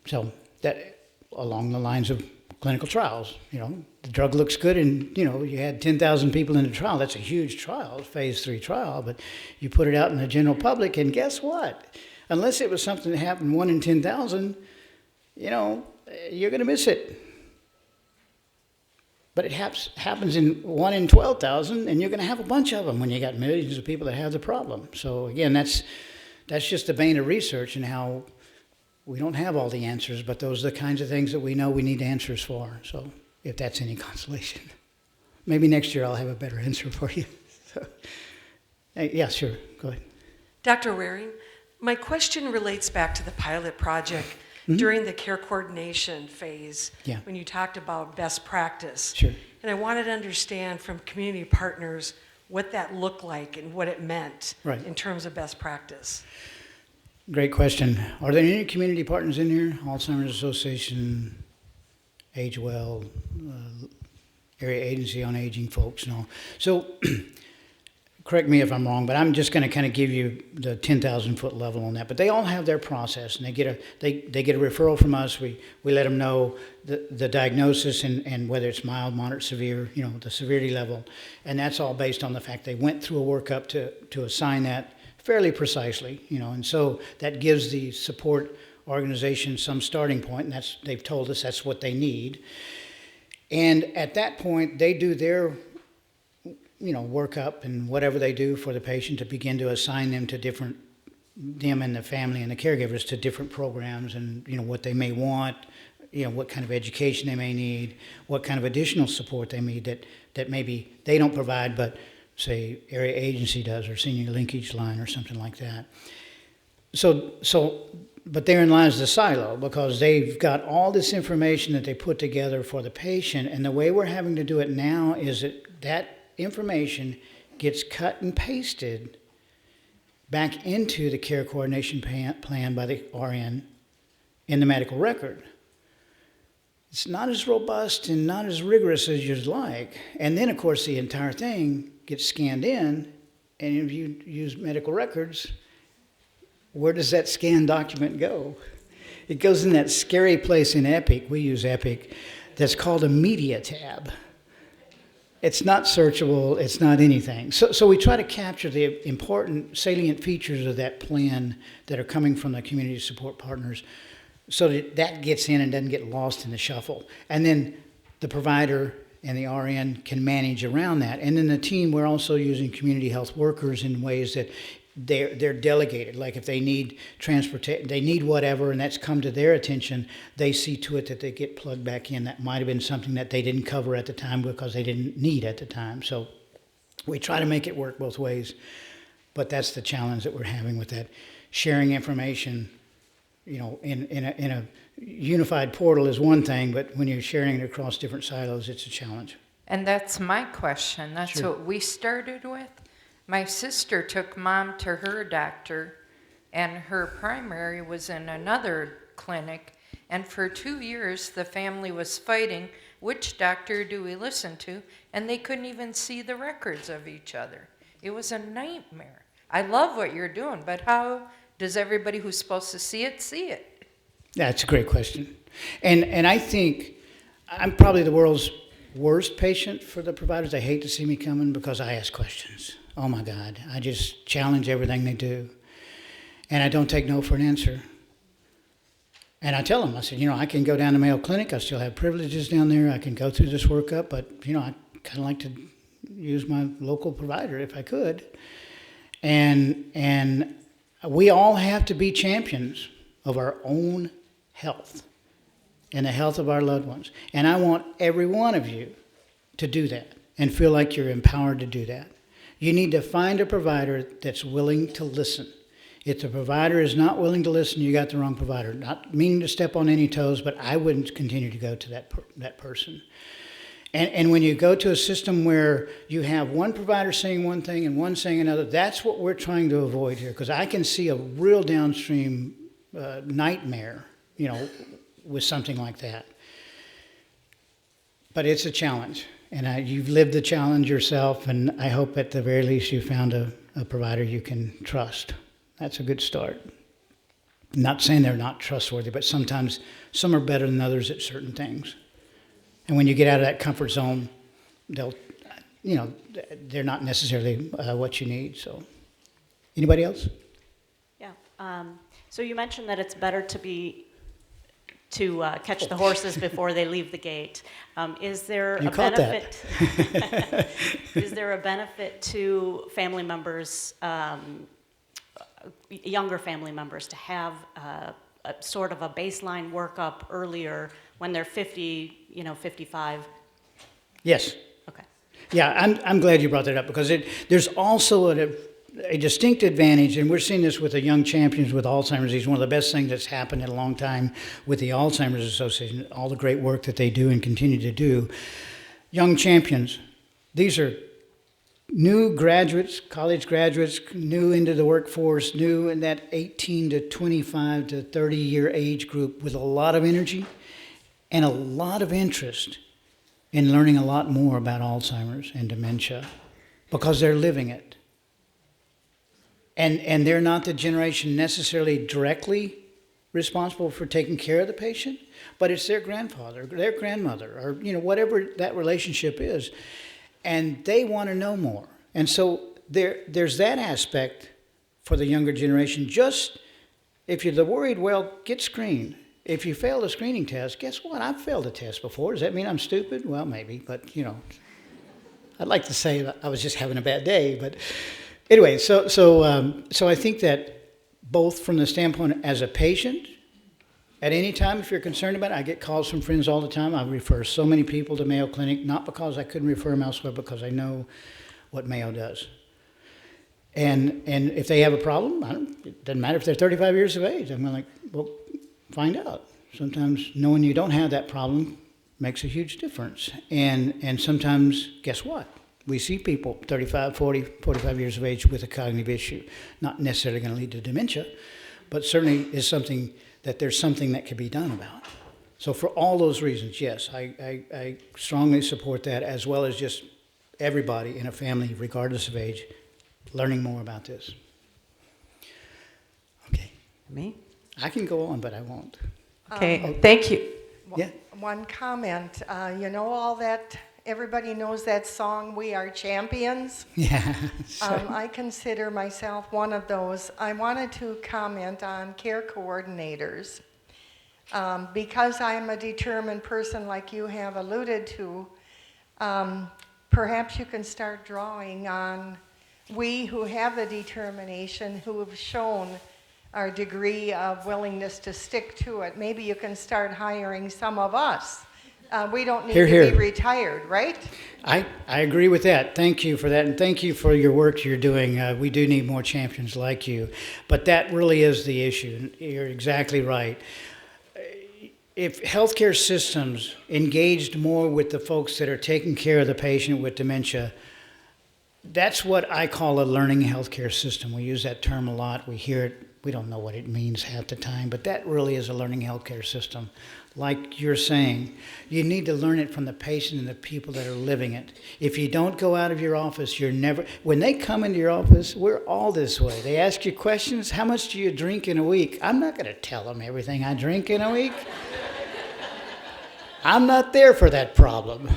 So that along the lines of clinical trials, the drug looks good, and you had 10,000 people in a trial. That's a huge trial, phase 3 trial, but you put it out in the general public, and guess what? Unless it was something that happened 1 in 10,000, you're going to miss it. But it happens in 1 in 12,000, and you're going to have a bunch of them when you got millions of people that have the problem. So again, that's just the bane of research, and how we don't have all the answers, but those are the kinds of things that we know we need answers for. So if that's any consolation, maybe next year I'll have a better answer for you. So, yeah, sure, go ahead. Dr. Waring, my question relates back to the pilot project during the care coordination phase, when you talked about best practice. Sure. And I wanted to understand from community partners what that looked like and what it meant in terms of best practice. Great question. Are there any community partners in here? Alzheimer's Association, Age Well, Area Agency on Aging folks? No. So correct me if I'm wrong, but I'm just going to kind of give you the 10,000-foot level on that. But they all have their process, and they get a referral from us. We let them know the diagnosis and whether it's mild, moderate, severe, the severity level. And that's all based on the fact they went through a workup to assign that fairly precisely, and so that gives the support organization some starting point, and they've told us that's what they need. And at that point, they do their workup and whatever they do for the patient to begin to assign them to them and the family and the caregivers to different programs and, what they may want, what kind of education they may need, what kind of additional support they need that maybe they don't provide, but say area agency does, or senior linkage line or something like that. But therein lies the silo, because they've got all this information that they put together for the patient, and the way we're having to do it now is that information gets cut and pasted back into the care coordination plan by the RN in the medical record. It's not as robust and not as rigorous as you'd like. And then, of course, the entire thing gets scanned in, and if you use medical records, where does that scanned document go? It goes in that scary place in Epic, we use Epic, that's called a media tab. It's not searchable, it's not anything. So we try to capture the important salient features of that plan that are coming from the community support partners, so that gets in and doesn't get lost in the shuffle. And then the provider and the RN can manage around that. And then the team, we're also using community health workers in ways that they're delegated. Like if they need transportation, they need whatever, and that's come to their attention, they see to it that they get plugged back in. That might have been something that they didn't cover at the time because they didn't need at the time. So we try to make it work both ways. But that's the challenge that we're having with that. Sharing information, in a unified portal is one thing, but when you're sharing it across different silos, it's a challenge. And that's my question. That's Sure. what we started with. My sister took Mom to her doctor, and her primary was in another clinic. And for 2 years, the family was fighting, which doctor do we listen to? And they couldn't even see the records of each other. It was a nightmare. I love what you're doing, but how does everybody who's supposed to see it see it? That's a great question. And I think I'm probably the world's worst patient for the providers. They hate to see me coming because I ask questions. Oh my God, I just challenge everything they do. And I don't take no for an answer. And I tell them, I said, I can go down to Mayo Clinic. I still have privileges down there. I can go through this workup, but, I kind of like to use my local provider if I could. And we all have to be champions of our own health and the health of our loved ones. And I want every one of you to do that and feel like you're empowered to do that. You need to find a provider that's willing to listen. If the provider is not willing to listen, you got the wrong provider. Not meaning to step on any toes, but I wouldn't continue to go to that person. And when you go to a system where you have one provider saying one thing and one saying another, that's what we're trying to avoid here, because I can see a real downstream nightmare, with something like that. But it's a challenge, and you've lived the challenge yourself, and I hope at the very least you found a provider you can trust. That's a good start. Not saying they're not trustworthy, but sometimes some are better than others at certain things. And when you get out of that comfort zone, they're not necessarily what you need. So, anybody else? Yeah. So you mentioned that it's better to catch the horses before they leave the gate. Is there You a caught benefit? Is there a benefit to family members, younger family members, to have a sort of a baseline workup earlier when they're 50, 55? Yes. Okay. Yeah, I'm glad you brought that up, because there's also a distinct advantage, and we're seeing this with the young champions with Alzheimer's disease. One of the best things that's happened in a long time with the Alzheimer's Association, all the great work that they do and continue to do. Young champions, these are new graduates, college graduates, new into the workforce, new in that 18 to 25 to 30-year age group, with a lot of energy and a lot of interest in learning a lot more about Alzheimer's and dementia, because they're living it. And they're not the generation necessarily directly responsible for taking care of the patient, but it's their grandfather, their grandmother, or whatever that relationship is. And they want to know more. And so there's that aspect for the younger generation. Just if you're worried, well, get screened. If you fail a screening test, guess what? I've failed a test before. Does that mean I'm stupid? Well, maybe, but I'd like to say that I was just having a bad day, but anyway, so I think that both from the standpoint as a patient, at any time, if you're concerned about it, I get calls from friends all the time. I refer so many people to Mayo Clinic, not because I couldn't refer them elsewhere, because I know what Mayo does. And if they have a problem, it doesn't matter if they're 35 years of age. I'm like, well, find out. Sometimes knowing you don't have that problem makes a huge difference. And sometimes, guess what? We see people 35, 40, 45 years of age with a cognitive issue. Not necessarily going to lead to dementia, but certainly is something that there's something that can be done about. So for all those reasons, yes, I strongly support that, as well as just everybody in a family, regardless of age, learning more about this. Okay. Me? I can go on, but I won't. Okay, thank you. Yeah. One comment. You know all that, everybody knows that song, We Are Champions? Yeah. I consider myself one of those. I wanted to comment on care coordinators. Because I'm a determined person like you have alluded to, perhaps you can start drawing on we who have the determination, who have shown our degree of willingness to stick to it. Maybe you can start hiring some of us. We don't need to be retired, right? I agree with that. Thank you for that, and thank you for your work you're doing. We do need more champions like you. But that really is the issue. You're exactly right. If healthcare systems engaged more with the folks that are taking care of the patient with dementia, that's what I call a learning healthcare system. We use that term a lot. We hear it. We don't know what it means half the time, but that really is a learning healthcare system. Like you're saying, you need to learn it from the patient and the people that are living it. If you don't go out of your office, you're never, when they come into your office, we're all this way. They ask you questions, how much do you drink in a week? I'm not going to tell them everything I drink in a week. I'm not there for that problem.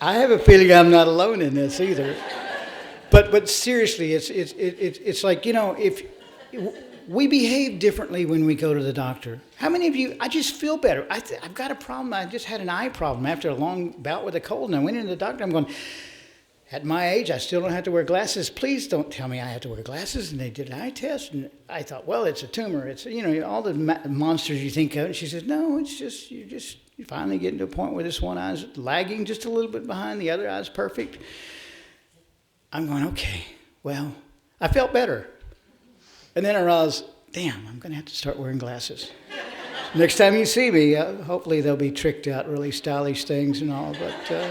I have a feeling I'm not alone in this either. But seriously, it's like, you know, if we behave differently when we go to the doctor. How many of you, I just feel better. I've got a problem. I just had an eye problem after a long bout with a cold, and I went into the doctor. I'm going, at my age, I still don't have to wear glasses. Please don't tell me I have to wear glasses. And they did an eye test, and I thought, well, it's a tumor. It's, you know, all the monsters you think of. And she says, no, it's just, you finally get to a point where this one eye's lagging just a little bit behind, the other eye's perfect. I'm going, okay, well, I felt better. And then I realized, damn, I'm going to have to start wearing glasses. Next time you see me, hopefully they'll be tricked out, really stylish things and all. But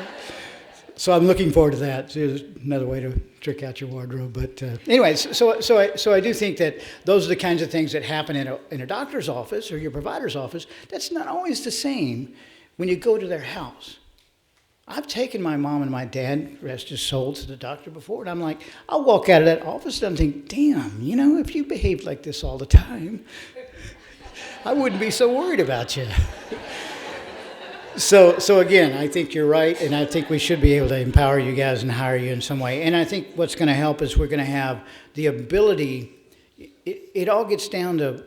so I'm looking forward to that. There's another way to trick out your wardrobe. But anyways, so I do think that those are the kinds of things that happen in a doctor's office or your provider's office. That's not always the same when you go to their house. I've taken my mom and my dad, rest his soul, to the doctor before, and I'm like, I'll walk out of that office and I'm thinking, damn, you know, if you behaved like this all the time, I wouldn't be so worried about you. So again, I think you're right, and I think we should be able to empower you guys and hire you in some way. And I think what's going to help is we're going to have the ability, it all gets down to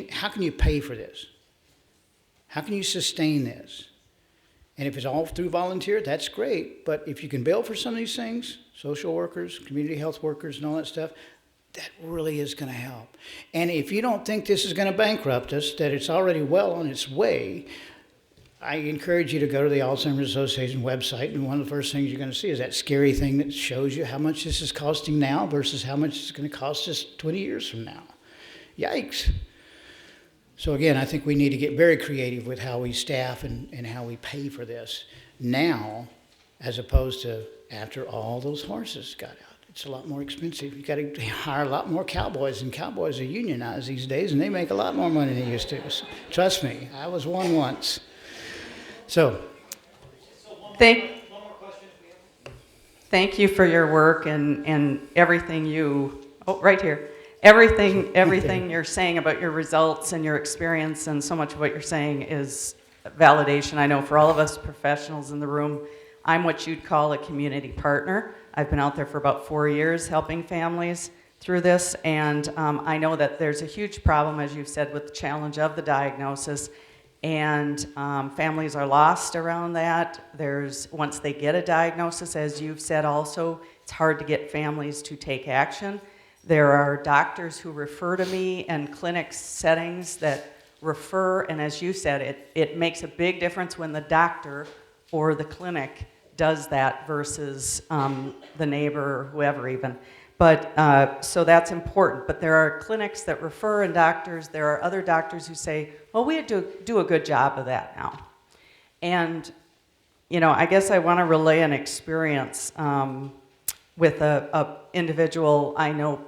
how can you pay for this? How can you sustain this? And if it's all through volunteer, that's great. But if you can bill for some of these things, social workers, community health workers, and all that stuff, that really is going to help. And if you don't think this is going to bankrupt us, that it's already well on its way, I encourage you to go to the Alzheimer's Association website, and one of the first things you're going to see is that scary thing that shows you how much this is costing now versus how much it's going to cost us 20 years from now. Yikes. So again, I think we need to get very creative with how we staff and how we pay for this now, as opposed to after all those horses got out. It's a lot more expensive. You got to hire a lot more cowboys, and cowboys are unionized these days, and they make a lot more money than they used to. So, trust me, I was one once. So, thank you for your work and everything you, right here. Everything you're saying about your results and your experience, and so much of what you're saying is validation. I know for all of us professionals in the room, I'm what you'd call a community partner. I've been out there for about 4 years helping families through this, and I know that there's a huge problem, as you've said, with the challenge of the diagnosis. And families are lost around that. Once they get a diagnosis, as you've said also, it's hard to get families to take action. There are doctors who refer to me and clinic settings that refer, and as you said, it makes a big difference when the doctor or the clinic does that versus the neighbor or whoever even. But so that's important. But there are clinics that refer and doctors. There are other doctors who say, well, we do a good job of that now. And, I guess I want to relay an experience with a individual I know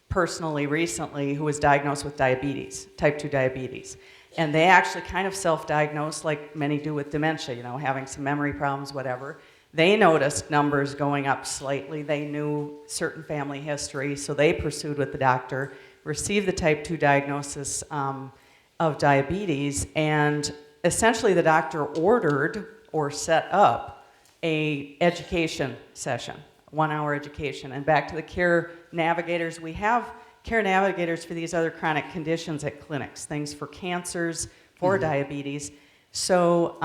personally recently who was diagnosed with diabetes, type 2 diabetes. And they actually kind of self-diagnosed like many do with dementia, having some memory problems, whatever. They noticed numbers going up slightly. They knew certain family history, so they pursued with the doctor, received the type 2 diagnosis of diabetes, and essentially the doctor ordered or set up a education session, 1-hour education. And back to the care navigators, we have care navigators for these other chronic conditions at clinics, things for cancers, for diabetes. So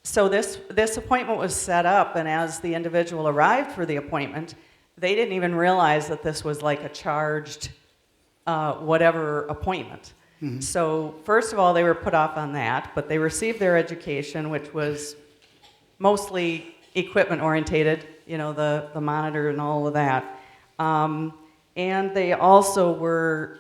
this appointment was set up, and as the individual arrived for the appointment, they didn't even realize that this was like a charged whatever appointment. Mm-hmm. So first of all, they were put off on that, but they received their education, which was mostly equipment orientated, the monitor and all of that. And they also were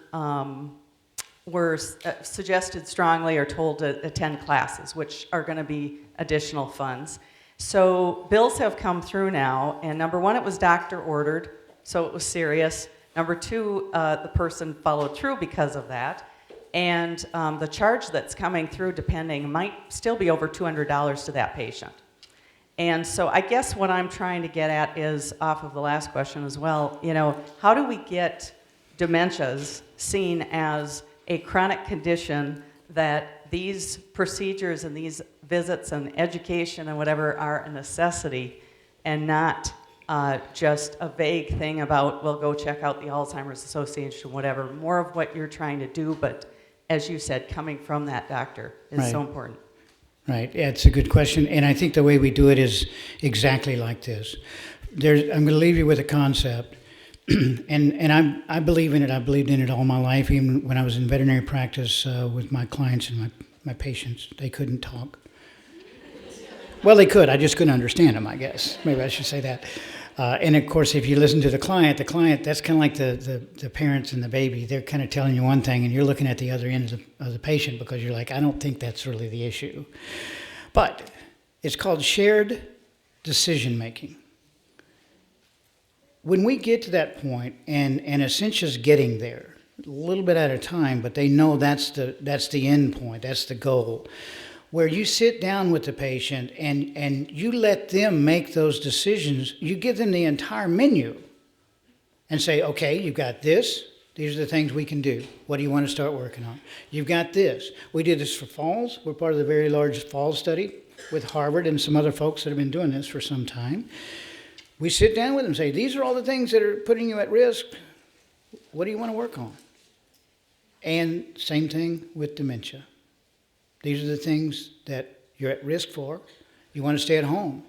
suggested strongly or told to attend classes, which are going to be additional funds. So bills have come through now, and number one, it was doctor ordered, so it was serious. Number two, the person followed through because of that. And the charge that's coming through, depending, might still be over $200 to that patient. And so I guess what I'm trying to get at is, off of the last question as well, how do we get dementias seen as a chronic condition that these procedures and these visits and education and whatever are a necessity, and not just a vague thing about, well, go check out the Alzheimer's Association, whatever. More of what you're trying to do, but as you said, coming from that doctor is so important. Right, yeah, it's a good question, and I think the way we do it is exactly like this. I'm going to leave you with a concept, and I believe in it. I believed in it all my life, even when I was in veterinary practice with my clients and my patients. They couldn't talk. Well, they could. I just couldn't understand them, I guess. Maybe I should say that. And of course, if you listen to the client, that's kind of like the parents and the baby. They're kind of telling you one thing, and you're looking at the other end of the patient because you're like, I don't think that's really the issue. But it's called shared decision making. When we get to that point, and Essentia's getting there, a little bit at a time, but they know that's the end point, that's the goal, where you sit down with the patient and you let them make those decisions. You give them the entire menu and say, okay, you've got this. These are the things we can do. What do you want to start working on? You've got this. We did this for falls. We're part of the very large falls study with Harvard and some other folks that have been doing this for some time. We sit down with them and say, these are all the things that are putting you at risk. What do you want to work on? And same thing with dementia. These are the things that you're at risk for. You want to stay at home.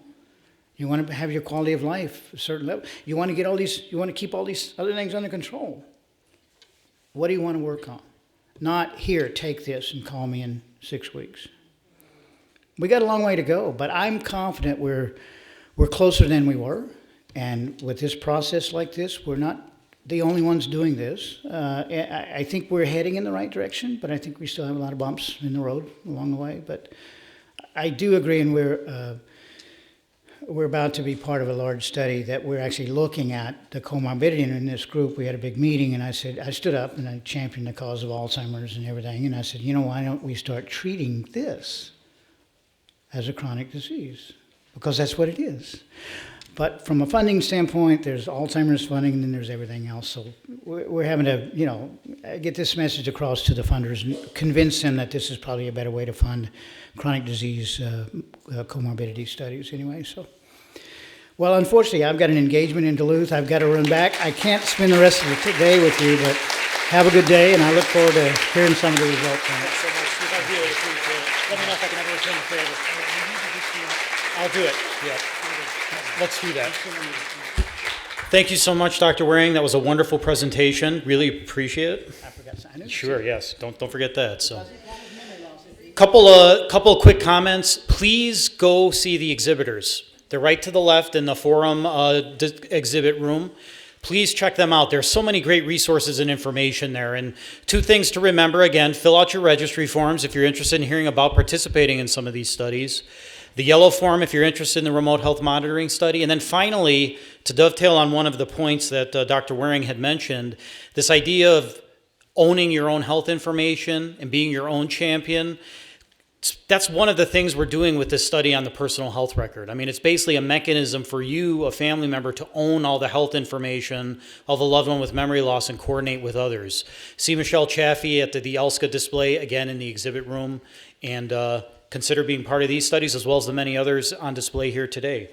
You want to have your quality of life a certain level. You want to keep all these other things under control. What do you want to work on? Not, here, take this and call me in 6 weeks. We got a long way to go, but I'm confident we're closer than we were. And with this process like this, we're not the only ones doing this. I think we're heading in the right direction, but I think we still have a lot of bumps in the road along the way. But I do agree, and we're about to be part of a large study that we're actually looking at the comorbidity. And in this group, we had a big meeting, and I stood up and I championed the cause of Alzheimer's and everything. And I said, why don't we start treating this as a chronic disease? Because that's what it is. But from a funding standpoint, there's Alzheimer's funding, and then there's everything else. So we're having to, get this message across to the funders and convince them that this is probably a better way to fund chronic disease comorbidity studies anyway. So, well, unfortunately, I've got an engagement in Duluth. I've got to run back. I can't spend the rest of the day with you, but Have a good day, and I look forward to hearing some of the results. Thanks so much, Steve. I really appreciate it. Let me know if I can ever return the favor. I'll do it. Yeah. Let's do that. Thank you so much, Dr. Waring. That was a wonderful presentation. Really appreciate it. I forgot. I knew. Sure, yes. Don't forget that. So, couple of quick comments. Please go see the exhibitors. They're right to the left in the forum exhibit room. Please check them out. There's so many great resources and information there. And 2 things to remember, again, fill out your registry forms if you're interested in hearing about participating in some of these studies. The yellow form if you're interested in the remote health monitoring study. And then finally, to dovetail on one of the points that Dr. Waring had mentioned, this idea of owning your own health information and being your own champion. That's one of the things we're doing with this study on the personal health record. I mean, it's basically a mechanism for you, a family member, to own all the health information of a loved one with memory loss and coordinate with others. See Michelle Chaffee at the ELSCA display, again, in the exhibit room, and consider being part of these studies as well as the many others on display here today.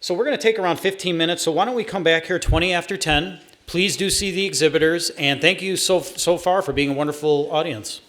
So we're going to take around 15 minutes, so why don't we come back here 20 after 10. Please do see the exhibitors, and thank you so far for being a wonderful audience.